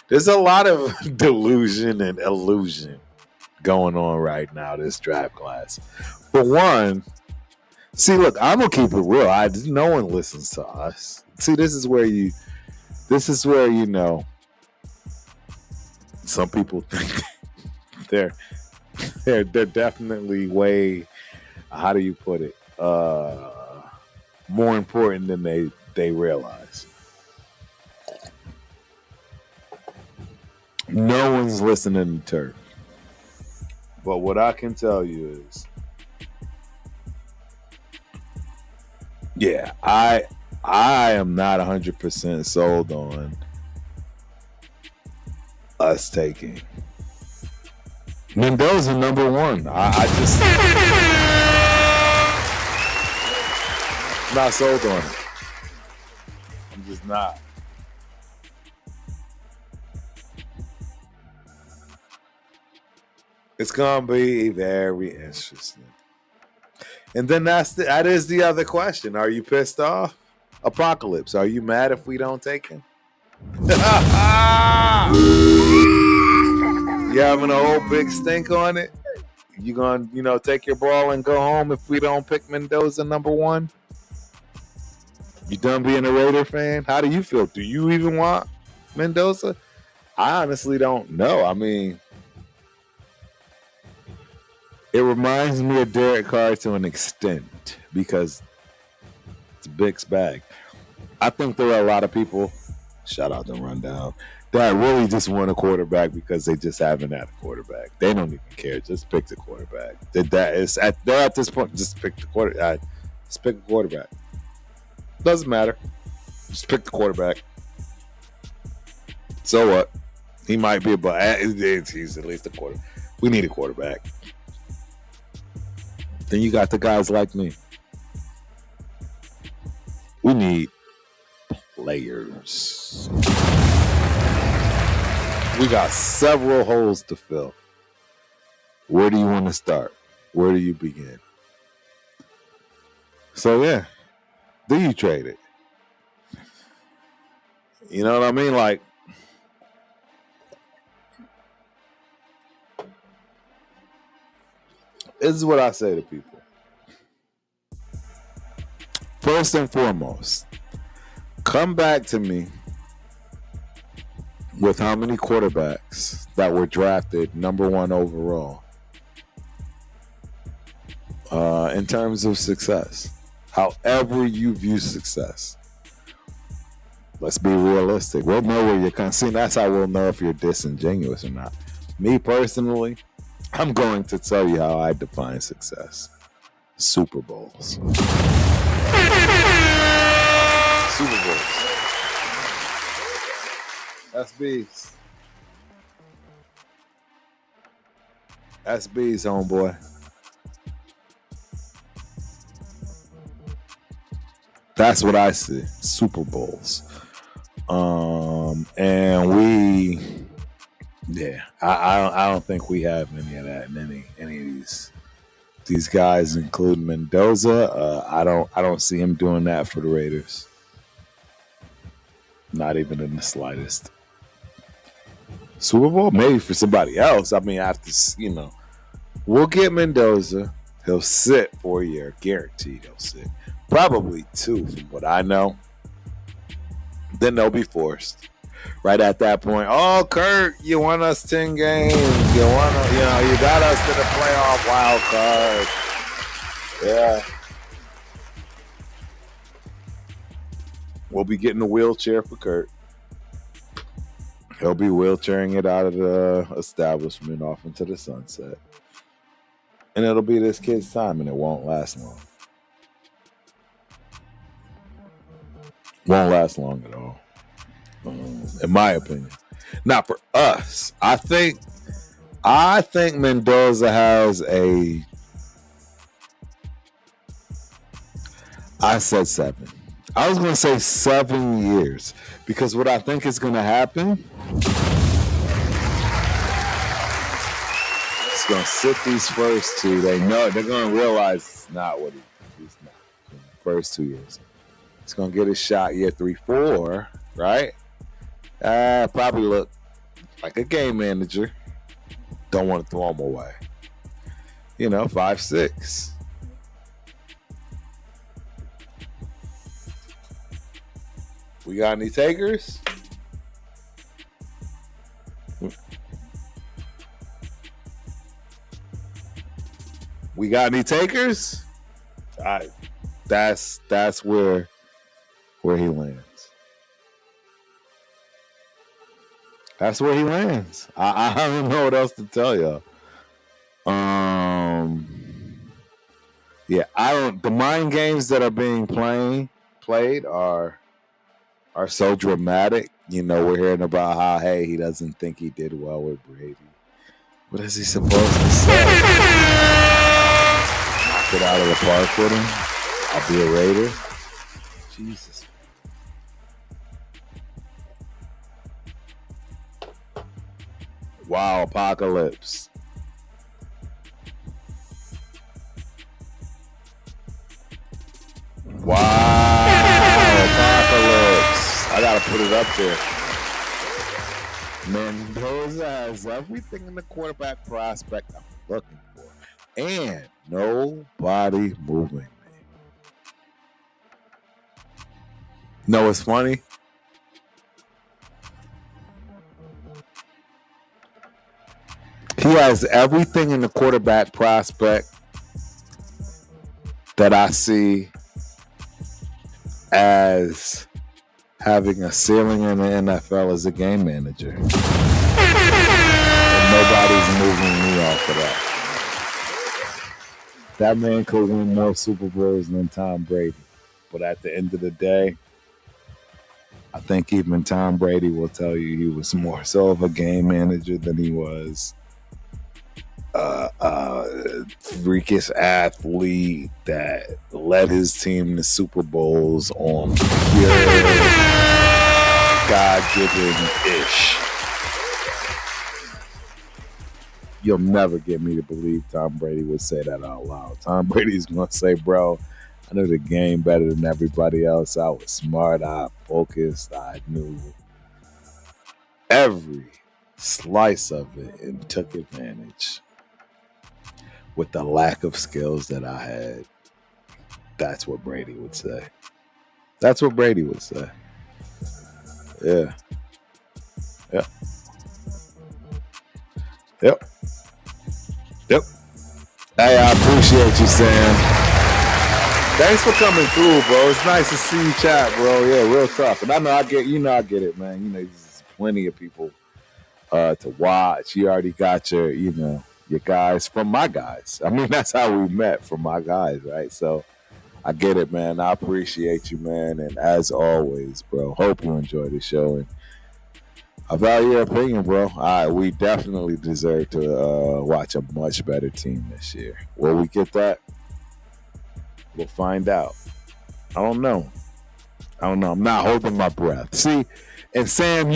There's a lot of delusion and illusion going on right now, this draft class. For one, see, look, I'm gonna keep it real. No one listens to us. See, this is where you know some people think they're definitely way, how do you put it, more important than they realize. No one's listening to Turk. But what I can tell you is, yeah, I am not 100% sold on us taking Mendoza number 1. I just not sold on it. I'm just not. It's gonna be very interesting. And then that is the other question. Are you pissed off? Apocalypse, are you mad if we don't take him? You having a whole big stink on it? You gonna, take your ball and go home if we don't pick Mendoza number 1? You done being a Raider fan? How do you feel? Do you even want Mendoza? I honestly don't know. I mean, it reminds me of Derek Carr to an extent because it's Big's bag. I think there are a lot of people, shout out to Rundown, that really just want a quarterback because they just haven't had a quarterback. They don't even care. Just pick the quarterback. They're at this point, just pick the quarterback. Just pick a quarterback. Doesn't matter. Just pick the quarterback. So what? He might be, but he's at least a quarterback. We need a quarterback. Then you got the guys like me. We need players. We got several holes to fill. Where do you want to start? Where do you begin? So yeah, do you trade it? You know what I mean? Like, this is what I say to people. First and foremost, come back to me with how many quarterbacks that were drafted number 1 overall in terms of success. However you view success. Let's be realistic. We'll know where you're kind of seeing. That's how we'll know if you're disingenuous or not. Me personally, I'm going to tell you how I define success. Super Bowls. Super Bowls. That's beast. SB's homeboy. That's what I see. Super Bowls. And I don't think we have any of that in any of these guys, including Mendoza. I don't see him doing that for the Raiders. Not even in the slightest. Super Bowl, maybe for somebody else. I mean, after we'll get Mendoza. He'll sit for a year, guaranteed. He'll sit, probably 2, from what I know. Then they'll be forced. Right at that point, oh, Kurt, you won us 10 games. You got us to the playoff wild card. Yeah. We'll be getting a wheelchair for Kurt. He'll be wheelchairing it out of the establishment off into the sunset. And it'll be this kid's time, and it won't last long. Won't last long at all. In my opinion. Now for us, I think Mendoza has I said 7. I was going to say 7 years, because what I think is going to happen, it's going to sit these first 2. They know they're going to realize it's not what he's not. First 2 years. He's going to get his shot year 3, 4, right? Probably look like a game manager. Don't want to throw him away. 5, 6. We got any takers? We got any takers? That's where he lands. That's where he lands. I don't know what else to tell y'all. The mind games that are being played are so dramatic. We're hearing about how, hey, he doesn't think he did well with Brady. What is he supposed to say? Knock it out of the park with him? I'll be a Raider? Jesus. Wow, apocalypse. Wow, apocalypse. I gotta put it up there. Mendoza has everything in the quarterback prospect I'm looking for. And nobody moving me. No, it's funny. He has everything in the quarterback prospect that I see as having a ceiling in the NFL as a game manager. And nobody's moving me off of that. That man could win more Super Bowls than Tom Brady. But at the end of the day, I think even Tom Brady will tell you he was more so of a game manager than he was freakish athlete that led his team to Super Bowls on pure God-given-ish. You'll never get me to believe Tom Brady would say that out loud. Tom Brady's going to say, bro, I knew the game better than everybody else. I was smart. I focused. I knew every slice of it and took advantage. With the lack of skills that I had, that's what Brady would say. That's what Brady would say. Yeah. Yep. Yep. Yep. Hey, I appreciate you, Sam. Thanks for coming through, bro. It's nice to see you chat, bro. Yeah, real tough. And I know I get it, man. There's plenty of people to watch. You already got your guys from my guys. I mean, that's how we met, from my guys, right? So I get it, man. I appreciate you, man. And as always, bro, hope you enjoy the show. And I value your opinion, bro. All right, we definitely deserve to watch a much better team this year. Will we get that? We'll find out. I don't know. I'm not holding my breath. See, and Sam,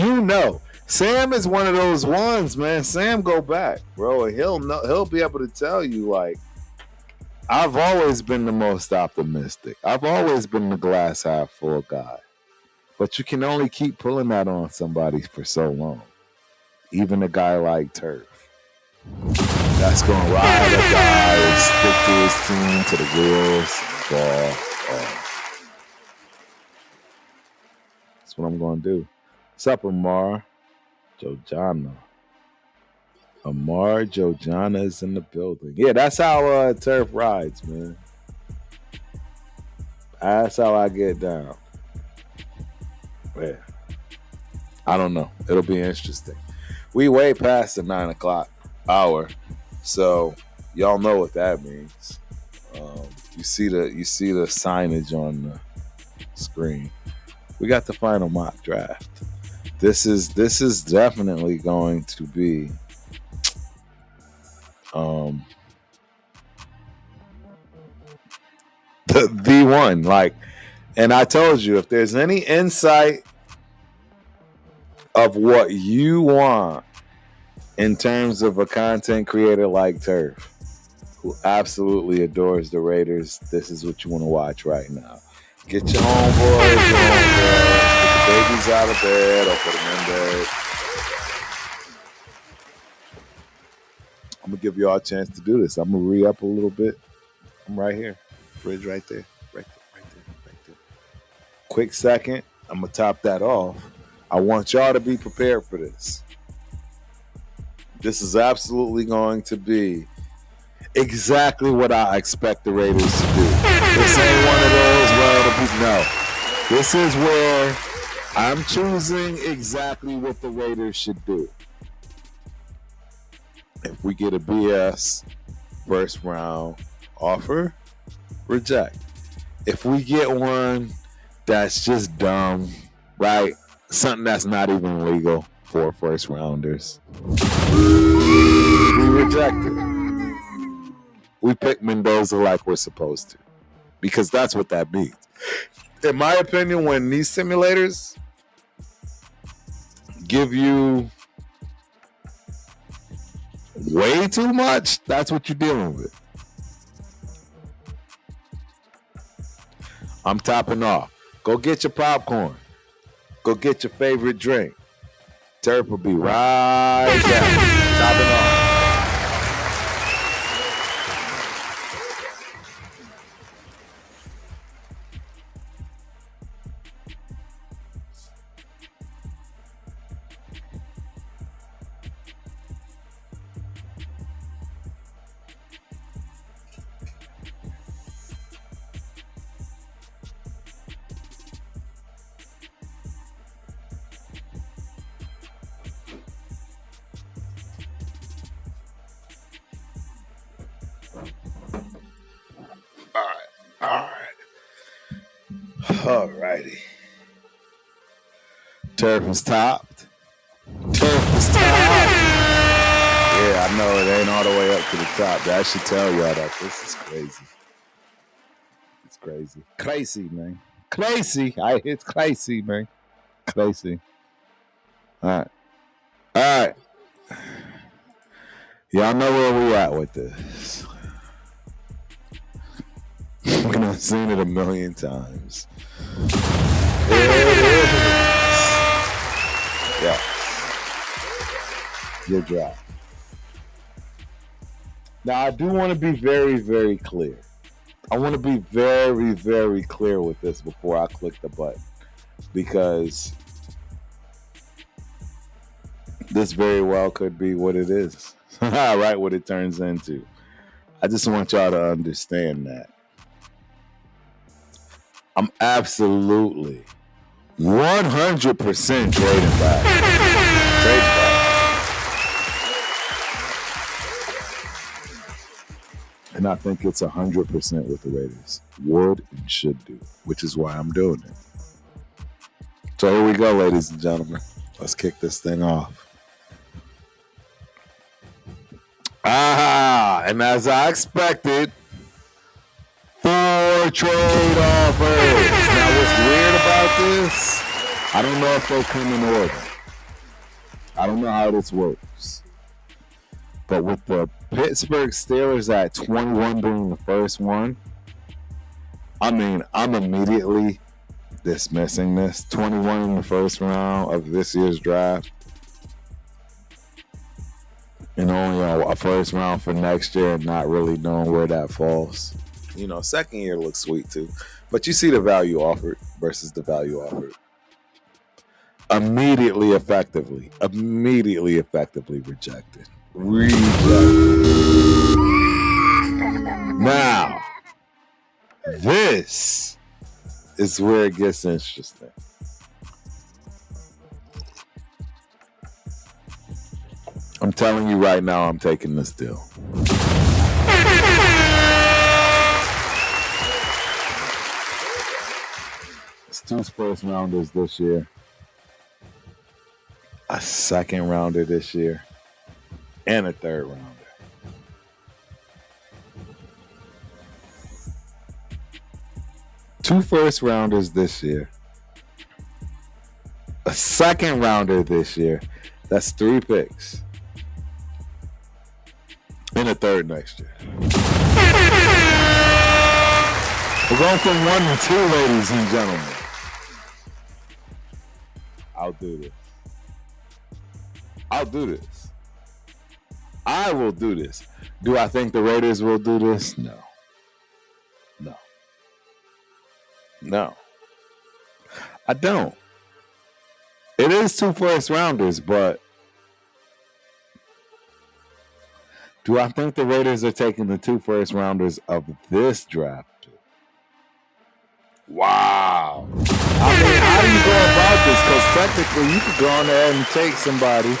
Sam is one of those ones, man. Sam go back, bro. And he'll be able to tell you, like, I've always been the most optimistic. I've always been the glass half full guy. But you can only keep pulling that on somebody for so long. Even a guy like Turf. That's going to ride a guy and stick to his team to the wheels fall off. That's what I'm going to do. What's up, Amar Jojana? Amar Jojana is in the building. Yeah, that's how Turf rides, man. That's how I get down. Yeah. I don't know. It'll be interesting. We way past the 9 o'clock hour, so y'all know what that means. You see the signage on the screen. We got the final mock draft. This is definitely going to be the one. Like, and I told you, if there's any insight of what you want in terms of a content creator like Turf, who absolutely adores the Raiders, this is what you want to watch right now. Get your homeboys, get the babies out of bed or put them in bed. I'm going to give y'all a chance to do this. I'm going to re-up a little bit. I'm right here. Fridge right there. Right there. Quick second. I'm going to top that off. I want y'all to be prepared for this. This is absolutely going to be exactly what I expect the Raiders to do. This ain't one of those no. This is where I'm choosing exactly what the Raiders should do. If we get a BS first round offer, reject. If we get one that's just dumb, right? Something that's not even legal for first rounders, we reject it. We pick Mendoza like we're supposed to, because that's what that means. In my opinion, when these simulators give you way too much, that's what you're dealing with. I'm topping off. Go get your popcorn. Go get your favorite drink. Turf will be right there. Topping off. Alrighty. Turf is topped. Yeah, I know it ain't all the way up to the top. That should tell y'all that this is crazy. It's crazy. Crazy, man. Crazy. It's crazy, man. Crazy. All right. Y'all know where we at with this. We've done seen it a million times. There it is. Yeah. Your drop. Now, I do want to be very, very clear. I want to be very, very clear with this before I click the button, because this very well could be what it is. Right, what it turns into. I just want y'all to understand that. I'm absolutely 100% trading back. And I think it's 100% what the Raiders would and should do, which is why I'm doing it. So here we go, ladies and gentlemen. Let's kick this thing off. And as I expected, 4 trade offers. Now, what's weird about this? I don't know if they'll come in order. I don't know how this works. But with the Pittsburgh Steelers at 21 being the first one, I mean, I'm immediately dismissing this. 21 in the first round of this year's draft. And only a first round for next year and not really knowing where that falls. You know, second year looks sweet too. But you see the value offered versus the value offered. Immediately effectively rejected. Now, this is where it gets interesting. I'm telling you right now, I'm taking this deal. It's 2 first rounders this year, a second rounder this year, and a third rounder. Two first rounders this year, a second rounder this year. That's 3 picks. And a third next year. We're going from 1 to 2, ladies and gentlemen. I'll do this. I will do this. Do I think the Raiders will do this? No. I don't. It is 2 first rounders, but do I think the Raiders are taking the 2 first rounders of this draft? Wow. I mean, how do you go about this? Because technically you could go on there and take somebody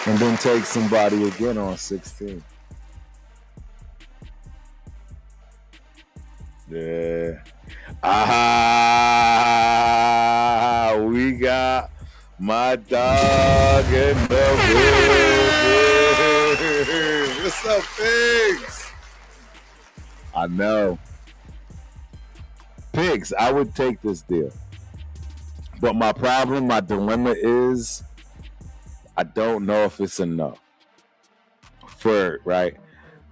and then take somebody again on 16. Yeah. We got my dog in the building. What's up, Pigs? I know. Pigs, I would take this deal. But my dilemma is I don't know if it's enough. Right?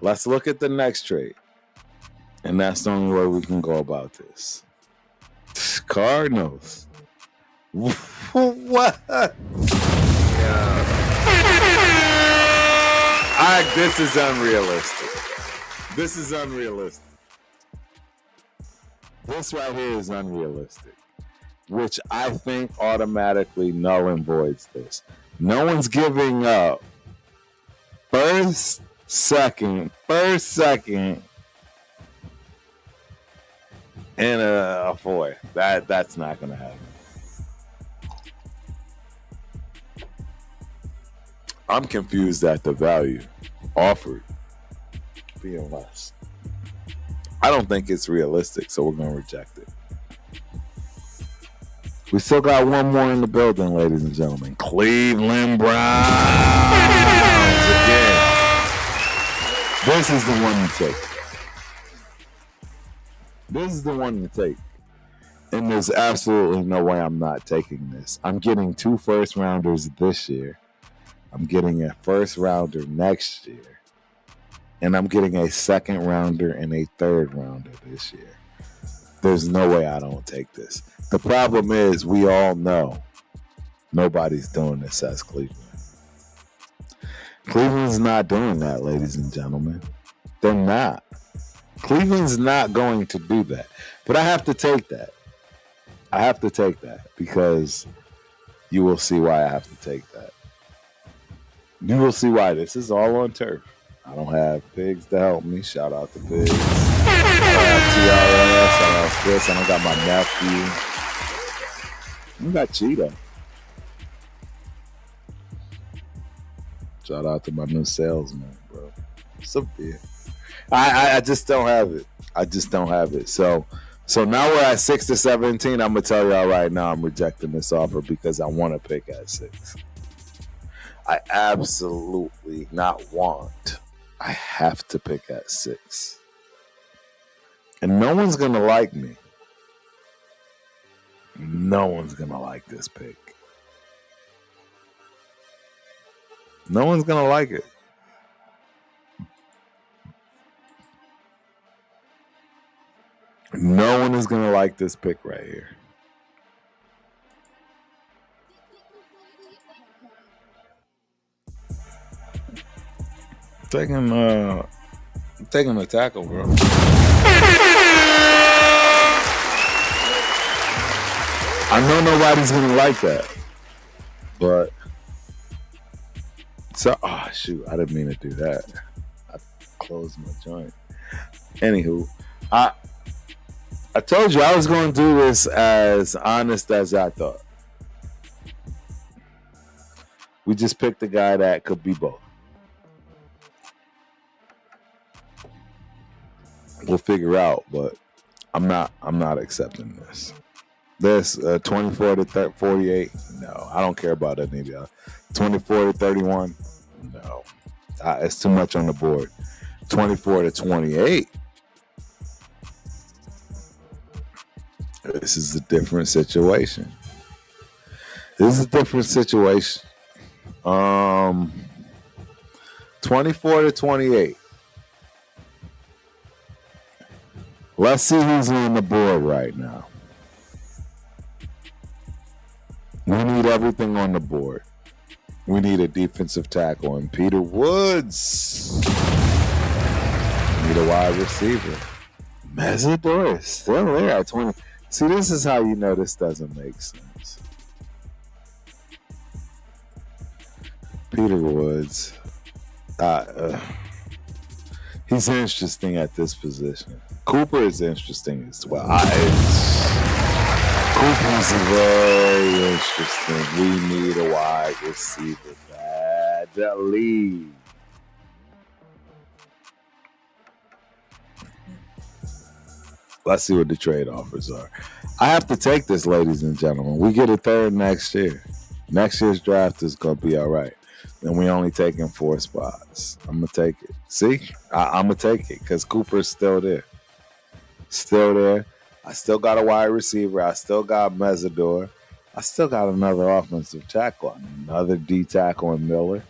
Let's look at the next trade. And that's the only way we can go about this. Cardinals. What? Yeah. This is unrealistic. This right here is unrealistic, which I think automatically null and voids this. No one's giving up first, second, and a 4. That's not going to happen. I'm confused at the value offered being less. I don't think it's realistic, so we're going to reject it. We still got one more in the building, ladies and gentlemen. Cleveland Browns again. This is the one to take. And there's absolutely no way I'm not taking this. I'm getting 2 first rounders this year. I'm getting a first rounder next year. And I'm getting a second rounder and a third rounder this year. There's no way I don't take this. The problem is we all know nobody's doing this as Cleveland. Cleveland's not doing that, ladies and gentlemen. They're not. Cleveland's not going to do that. But I have to take that. Because you will see why I have to take that. You will see why. This is all on turf. I don't have Pigs to help me. Shout out to Pigs. I don't have TRS. I don't have Chris. I don't got my nephew. I got Cheetah. Shout out to my new salesman, bro. What's up, dude? I just don't have it. So So now we're at 6 to 17. I'm gonna tell y'all right now, I'm rejecting this offer because I want to pick at 6. I absolutely not want. I have to pick at 6, and no one's gonna like me. No one's gonna like this pick. No one's gonna like it. No one is gonna like this pick right here. Taking a tackle, bro. I know nobody's gonna like that, but so shoot, I didn't mean to do that. I closed my joint. Anywho, I told you I was gonna do this as honest as I thought. We just picked a guy that could be both. We'll figure out, but I'm not accepting this. This 24 to 48. No, I don't care about any of y'all. 24 to 31. No, it's too much on the board. 24 to 28. This is a different situation. 24 to 28. Let's see who's on the board right now. We need everything on the board. We need a defensive tackle and Peter Woods. We need a wide receiver. Mesidor is still there at 20. See, this is how you know this doesn't make sense. Peter Woods. He's interesting at this position. Cooper is interesting as well. Cooper's very interesting. We need a wide receiver badly. Let's see what the trade offers are. I have to take this, ladies and gentlemen. We get a third next year. Next year's draft is going to be all right. And we only taking 4 spots. I'm going to take it. See? I'm going to take it because Cooper's still there. Still there. I still got a wide receiver. I still got Mesidor. I still got another offensive tackle. Another D tackle in Miller.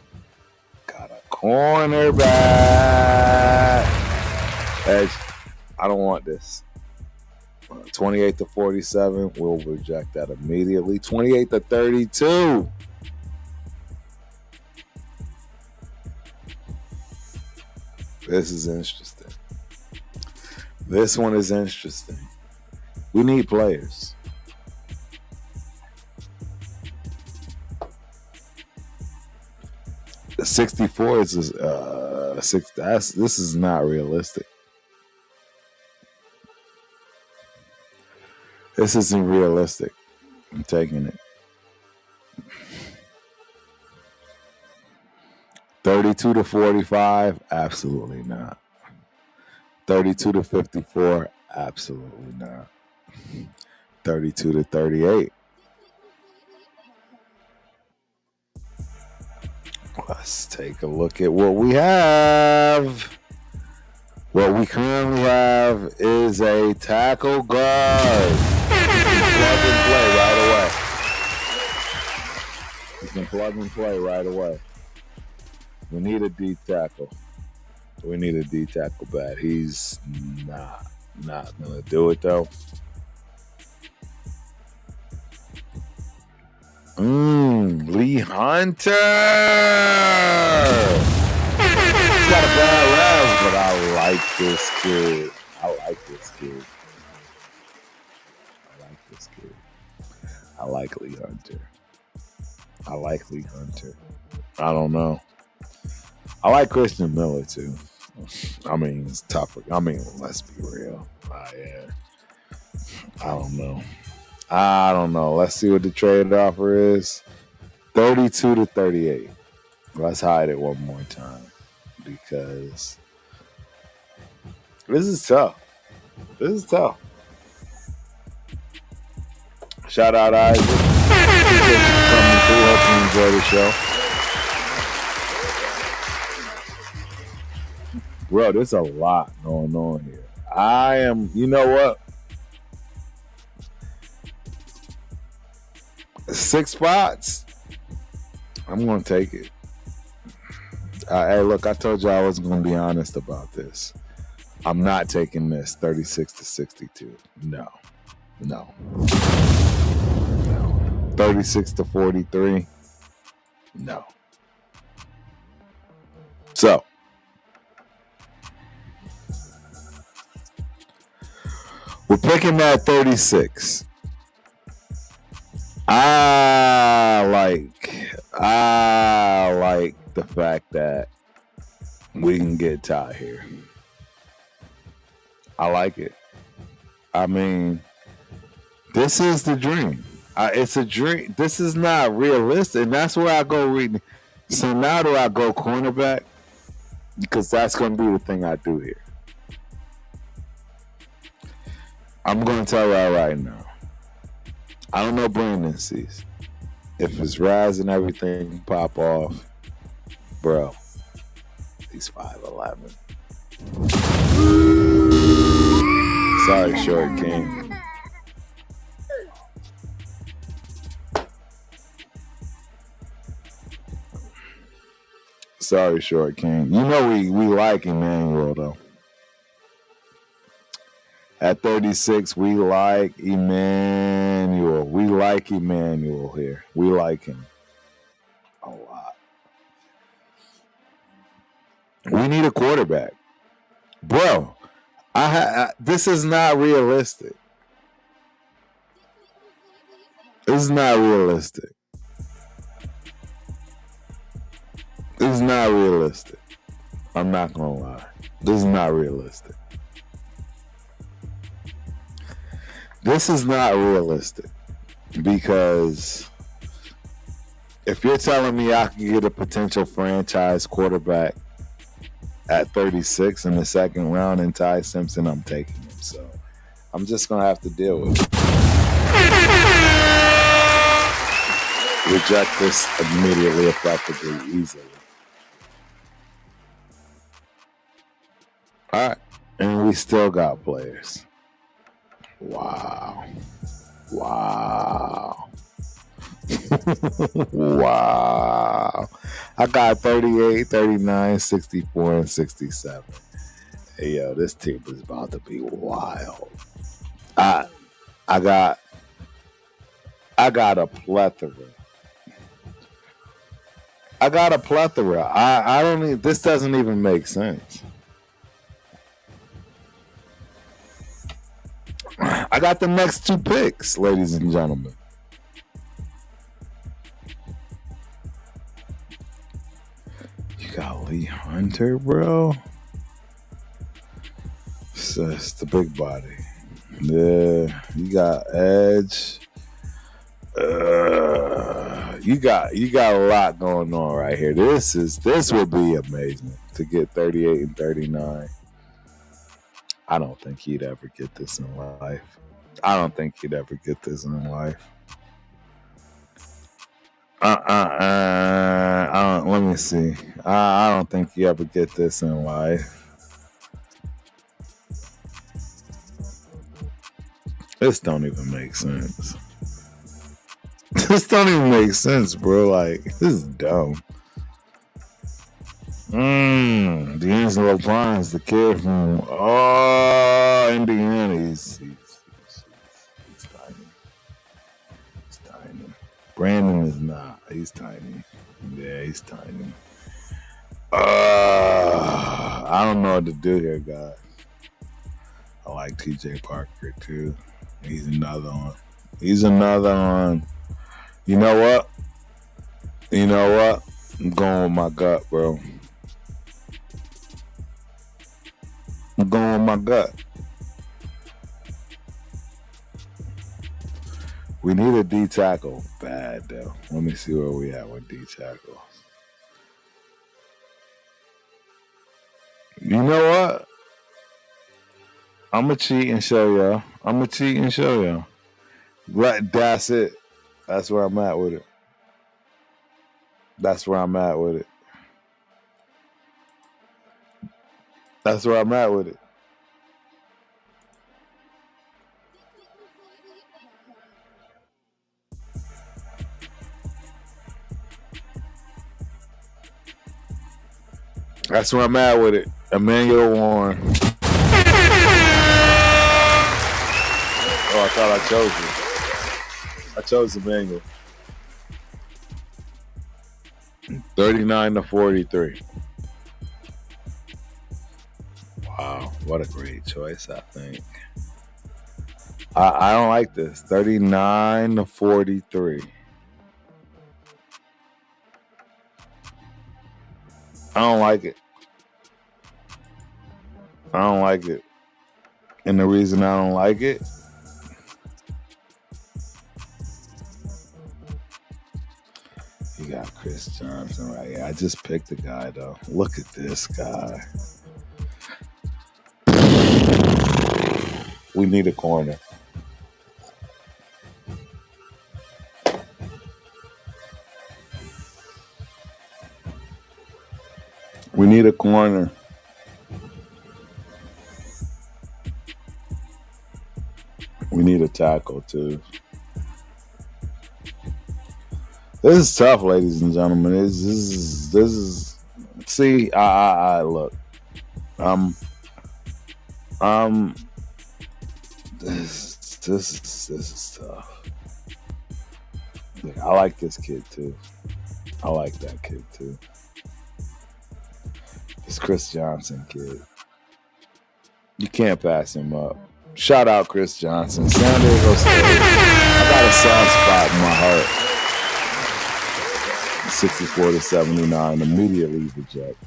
Got a cornerback. Edge. I don't want this. 28 to 47. We'll reject that immediately. 28 to 32. This is interesting. This one is interesting. We need players. The 64 is 6. This is not realistic. This isn't realistic. I'm taking it. 32 to 45, absolutely not. 32 to 54, absolutely not. 32 to 38. Let's take a look at what we have. What we currently have is a tackle guard. Plug and play right away. You can plug and play right away. We need a D tackle. We need a D tackle bad. He's not gonna do it though. Lee Hunter. He's got a bad round, but I like this kid. I like Lee Hunter. I don't know. I like Christian Miller too. I mean, it's tougher. I mean, let's be real. Yeah. I don't know. Let's see what the trade offer is. 32 to 38. Let's hide it one more time because this is tough. Shout out Isaac. Appreciate you for coming through. Hope you enjoy the show. Bro, there's a lot going on here. You know what? 6 spots. I'm going to take it. Hey, look, I told you I wasn't going to be honest about this. I'm not taking this 36 to 62. No. 36 to 43. No. So, we're picking that 36. I like the fact that we can get tied here. I like it. I mean, this is the dream. It's a dream. This is not realistic. And that's where I go reading. So now do I go cornerback? Because that's going to be the thing I do here. I'm going to tell you right now. I don't know Brandon sees. If it's Raz and everything pop off, bro, he's 5'11". Sorry, Short King. Sorry, Short King. You know we like Emmanuel, though. At 36, we like Emmanuel. We like Emmanuel here. We like him a lot. We need a quarterback. Bro, this is not realistic. This is not realistic. This is not realistic. I'm not going to lie. This is not realistic. This is not realistic because if you're telling me I can get a potential franchise quarterback at 36 in the second round in Ty Simpson, I'm taking him. So I'm just going to have to deal with it. Reject this immediately, effectively, easily. All right. And we still got players. Wow. Wow. I got 38, 39, 64, and 67. Hey, yo, this team is about to be wild. I got a plethora. I don't even, this doesn't even make sense. I got the next 2 picks, ladies and gentlemen. You got Lee Hunter, bro. It's the big body. Yeah, you got Edge. You got a lot going on right here. This would be amazing to get 38 and 39. I don't think he'd ever get this in life. Let me see. I don't think you ever get this in life. This don't even make sense. This don't even make sense, bro. Like, this is dumb. D'Angelo Barnes, the kid from Indiana. He's tiny. He's tiny. Brandon is not. He's tiny. Yeah, he's tiny. I don't know what to do here, guys. I like TJ Parker too. He's another one. You know what? I'm going with my gut, bro. I'm going with my gut. We need a D tackle bad though. Let me see where we at with D tackles. You know what? I'm gonna cheat and show y'all. Right, that's it. That's where I'm at with it. That's where I'm at with it. That's where I'm at with it. That's where I'm at with it. Emmanuel Warren. Oh, I thought I chose you. I chose Emmanuel. 39-43. Wow, what a great choice, I think. I don't like this. 39-43. I don't like it. I don't like it. And the reason I don't like it, you got Chris Johnson right here. I just picked the guy, though. Look at this guy. We need a corner. We need a corner. We need a tackle, too. This is tough, ladies and gentlemen. This is. See, I look. This is tough. Look, I like this kid too. I like that kid too. This Chris Johnson kid. You can't pass him up. Shout out Chris Johnson. San Diego State. I got a soft spot in my heart. 64-79. Immediately reject.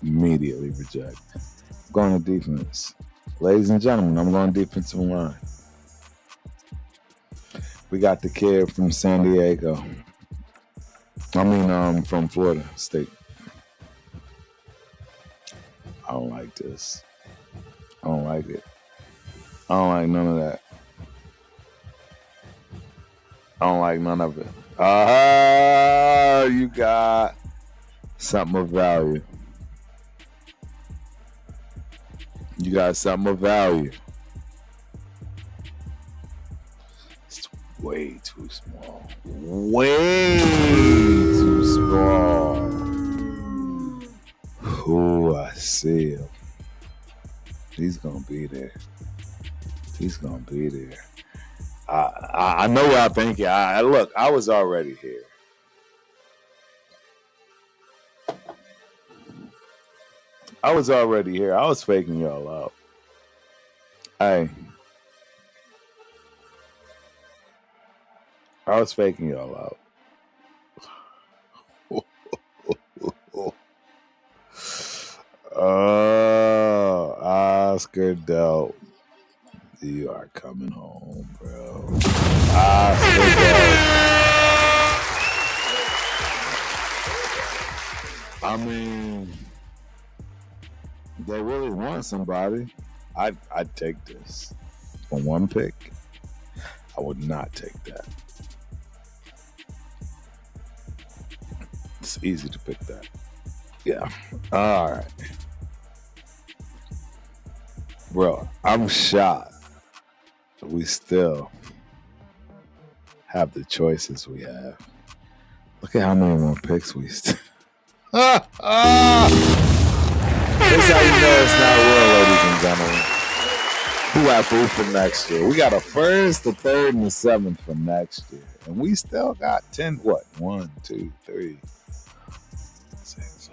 Immediately reject. I'm going to defense. Ladies and gentlemen, I'm going defensive line. We got the kid from San Diego. From Florida State. I don't like this. I don't like it. I don't like none of that. I don't like none of it. You got something of value. You got something of value. It's way too small. Way too small. Ooh, I see him. He's gonna be there. He's gonna be there. I know what I'm thinking. Look, I was already here. I was already here. I was faking y'all out. Hey. I was faking y'all out. Oh, Oscar Delp. You are coming home, bro. Oscar Delp. I mean, they really want somebody. I'd take this. For one pick, I would not take that. It's easy to pick that. Yeah. All right. Bro, I'm shocked we still have the choices we have. Look at how many more picks we still. This is how you know it's not real, ladies and gentlemen. Who got food for next year? We got a first, the third, and the seventh for next year. And we still got 10, what? 1, 2, 3, 6,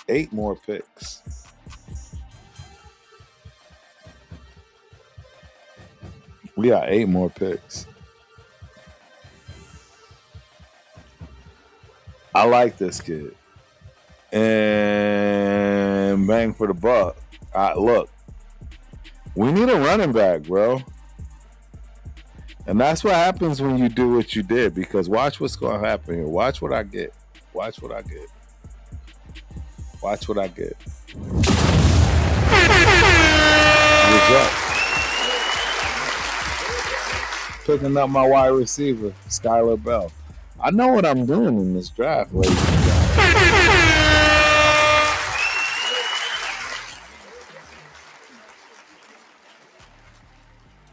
8 more picks. We got 8 more picks. I like this kid. And bang for the buck. Look, we need a running back, bro. And that's what happens when you do what you did. Because watch what's going to happen here. Watch what I get. Watch what I get. Watch what I get. Reject. picking up my wide receiver, Skylar Bell. I know what I'm doing in this draft, ladies and gentlemen.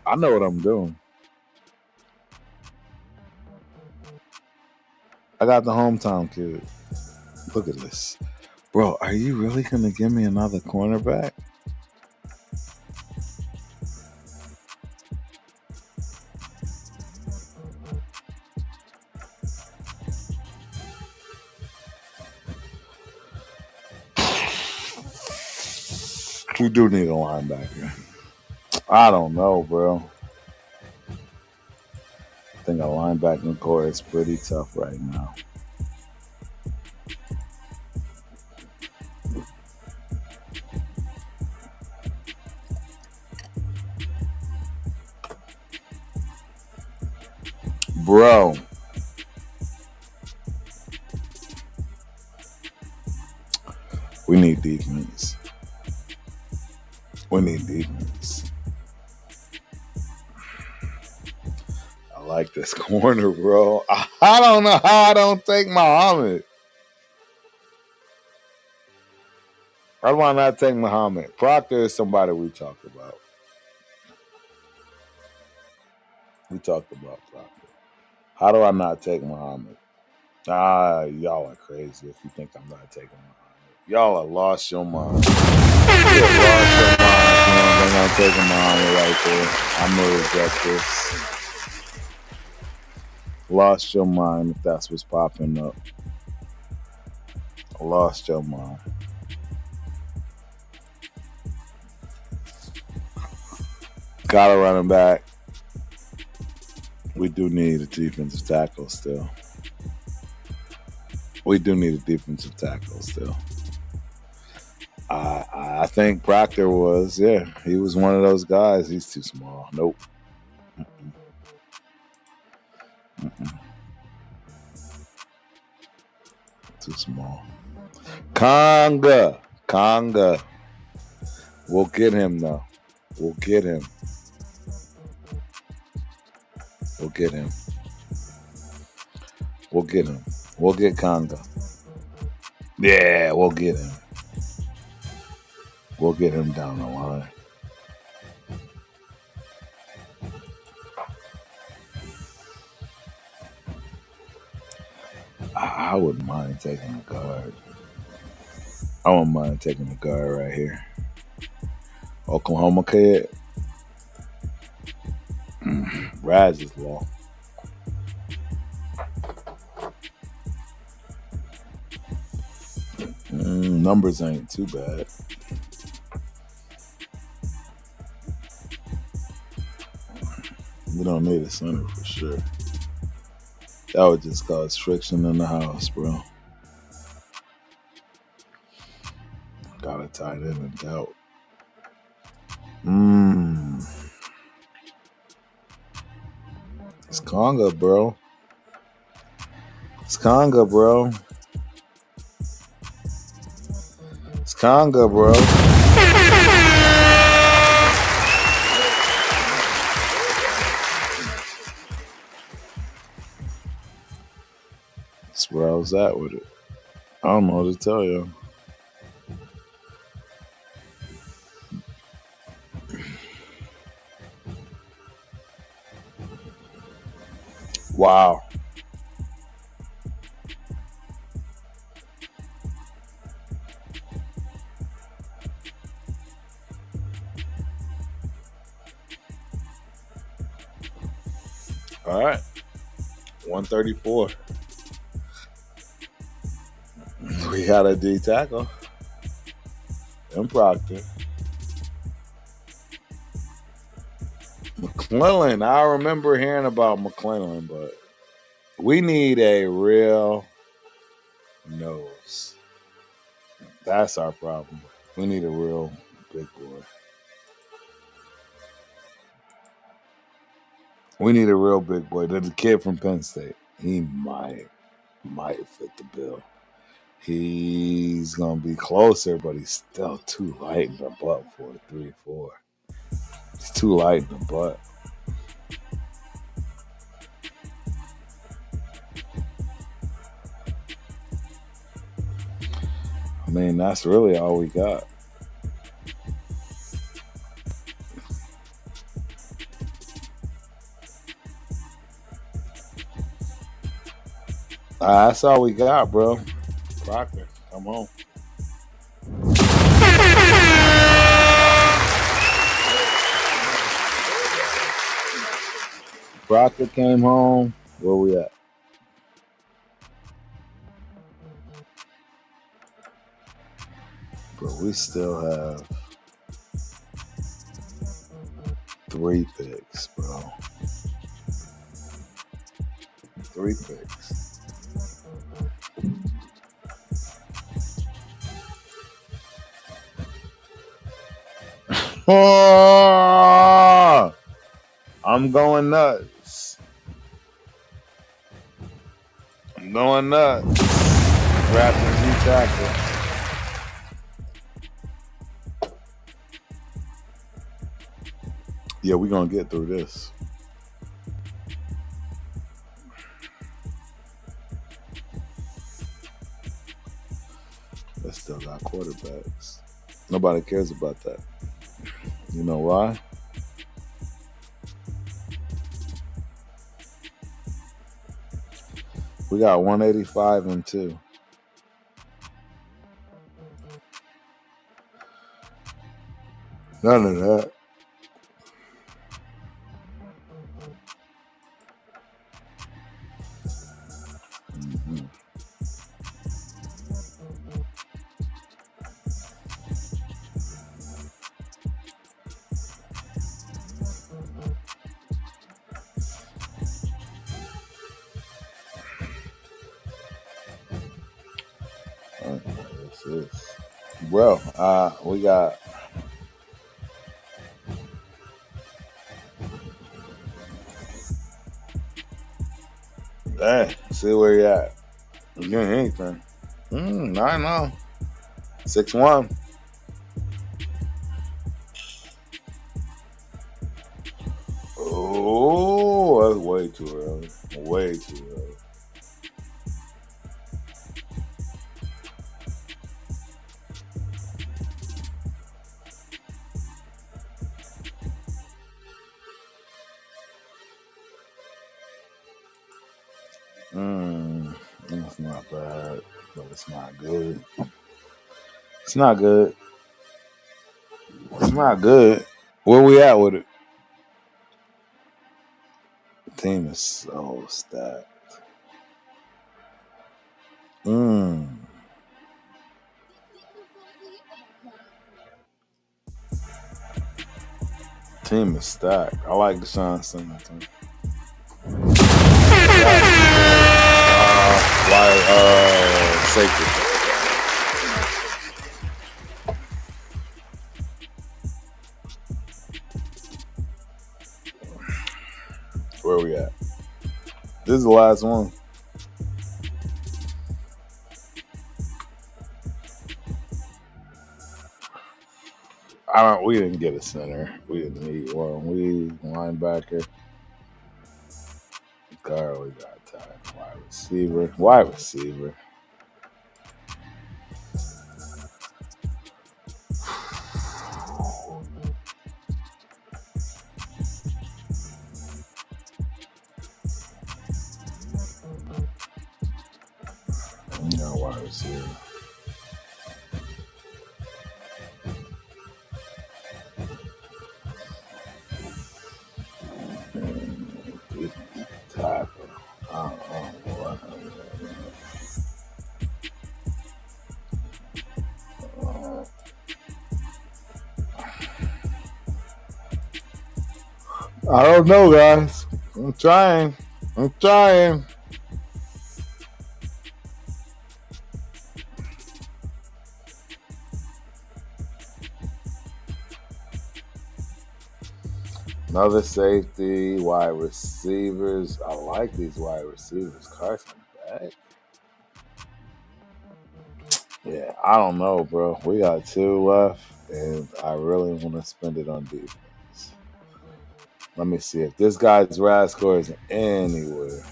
I know what I'm doing. I got the hometown kid. Look at this. Bro, are you really going to give me another cornerback? We do need a linebacker. I don't know, bro. I think a linebacking core is pretty tough right now. Bro. We need defense. We need defense. I like this corner, bro. I don't know how I don't take Muhammad. Why do I not take Muhammad? Proctor is somebody we talked about. We talked about Proctor. How do I not take Muhammad? Y'all are crazy if you think I'm not taking Muhammad. Y'all have lost your mind. You have lost your mind if you don't think I'm taking Muhammad right there. I'm going to reject this. Lost your mind if that's what's popping up. Lost your mind. Got a running back. We do need a defensive tackle still. We do need a defensive tackle still. I think Proctor was, he was one of those guys. He's too small. Nope. Too small. Conga. We'll get him though. We'll get him. We'll get Conga. Yeah, we'll get him. We'll get him down the line. I wouldn't mind taking a guard. I wouldn't mind taking a guard right here. Oklahoma kid. Raz is low. Numbers ain't too bad. We don't need a center for sure. That would just cause friction in the house, bro. Got a tight end in doubt. It's Conga, bro. It's Conga, bro. That's where I was at with it. I don't know what to tell you. Wow. All right. 134. We got a D tackle. And Proctor. McClellan. I remember hearing about McClellan, but we need a real nose. That's our problem. We need a real big boy. We need a real big boy. The kid from Penn State. He might fit the bill. He's gonna be closer, but he's still too light in the butt for a 3-4. He's too light in the butt. I mean, that's really all we got. That's all we got, bro. Proctor, come on. Proctor came home. Where we at? But we still have 3 picks, bro. 3 picks. Oh, I'm going nuts. I'm going nuts. Raptors Z tackle. Yeah, we're going to get through this. They still got quarterbacks. Nobody cares about that. You know why? We got 185 and 2. None of that. Mm-hmm. This is. Well, we got. Hey, see where you at. You getting anything? I know. 6-1. Oh, that's way too early. Way too early. It's not bad, but it's not good. It's not good. It's not good. Where we at with it? The team is so stacked. Team is stacked. I like Deshaun Singleton. Safety. Where we at? This is the last one. We didn't get a center. We didn't need one. We linebacker. Guard, we got time. Wide receiver. Wide receiver. No wide receiver. Tackle. I don't know what. I don't know, guys. I'm trying. Another safety, wide receivers. I like these wide receivers. Carson back. Yeah, I don't know, bro. We got 2 left, and I really want to spend it on defense. Let me see if this guy's RAS score is anywhere.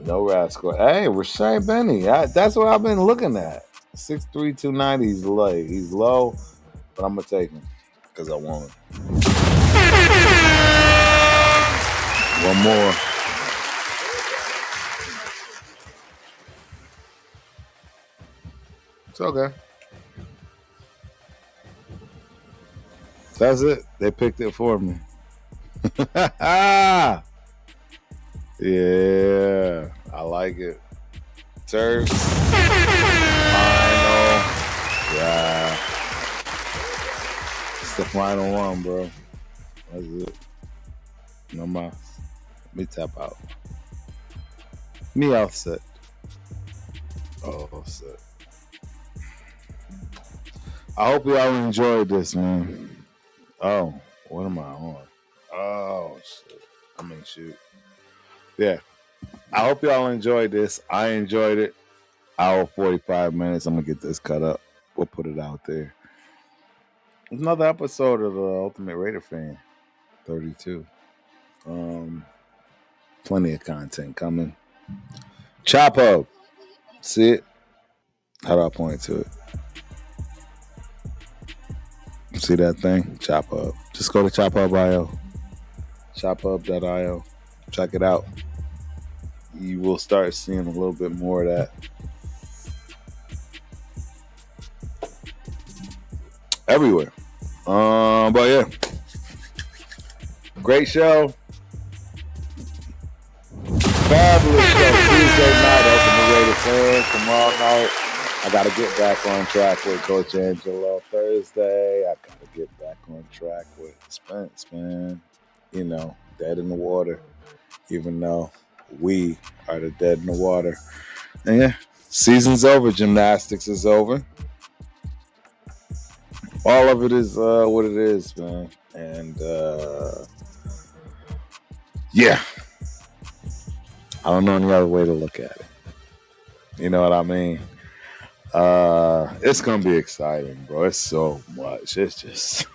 No rascal. Hey, Rashay Benny. That's what I've been looking at. 6'3", 290. He's low. He's low, but I'm gonna take him because I want him. One more. It's okay. That's it. They picked it for me. Yeah, I like it. Turfs. Final. Yeah. It's the final one, bro. That's it. No mas. Me tap out. Me all set. Oh, set. I hope y'all enjoyed this, man. Oh, what am I on? Oh, shit. Shoot. Yeah. I hope y'all enjoyed this. I enjoyed it. Hour 45 minutes. I'm going to get this cut up. We'll put it out there. Another episode of the Ultimate Raider Fan 32. Plenty of content coming. Chop Up. See it? How do I point to it? See that thing? Chop Up. Just go to ChopUp.io. ChopUp.io. Check it out. You will start seeing a little bit more of that. Everywhere. But yeah. Great show. Fabulous show. Tuesday night, Ultimate Raider Fan. Tomorrow night, I got to get back on track with Coach Angelo. Thursday, I got to get back on track with Spence, man. You know, dead in the water. Even though we are the dead in the water. And yeah, season's over. Gymnastics is over. All of it is what it is, man. And yeah. I don't know any other way to look at it. You know what I mean? It's gonna be exciting, bro. It's so much. It's just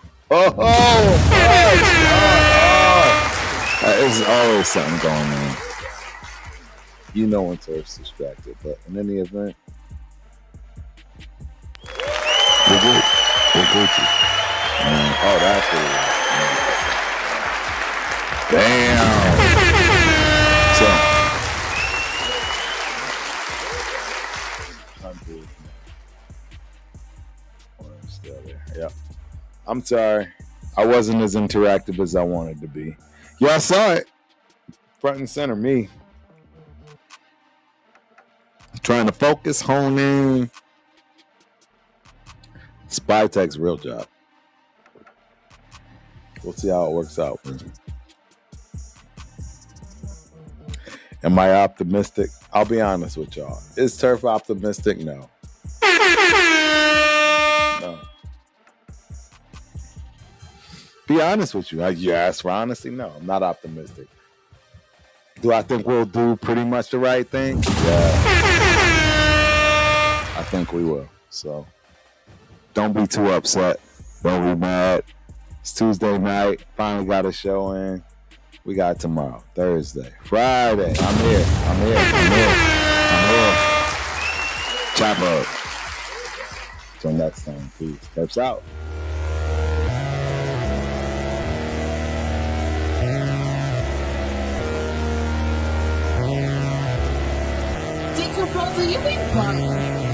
there's always something going on. You know when Turf's distracted, but in any event, we're good. We're Gucci. Oh, that's what it is. Damn. So. Yeah. I'm sorry. I wasn't as interactive as I wanted to be. Y'all saw it. Front and center, me. Trying to focus, hone in. Spytek's real job. We'll see how it works out. Am I optimistic? I'll be honest with y'all. Is Turf optimistic? No. No. Be honest with you. You ask for honesty? No, I'm not optimistic. Do I think we'll do pretty much the right thing? Yeah. I think we will. So don't be too upset. Don't be mad. It's Tuesday night. Finally got a show in. We got tomorrow, Thursday, Friday. I'm here. Chop Up. Till next time, peace. Steps out. Dick proposal, you been buying.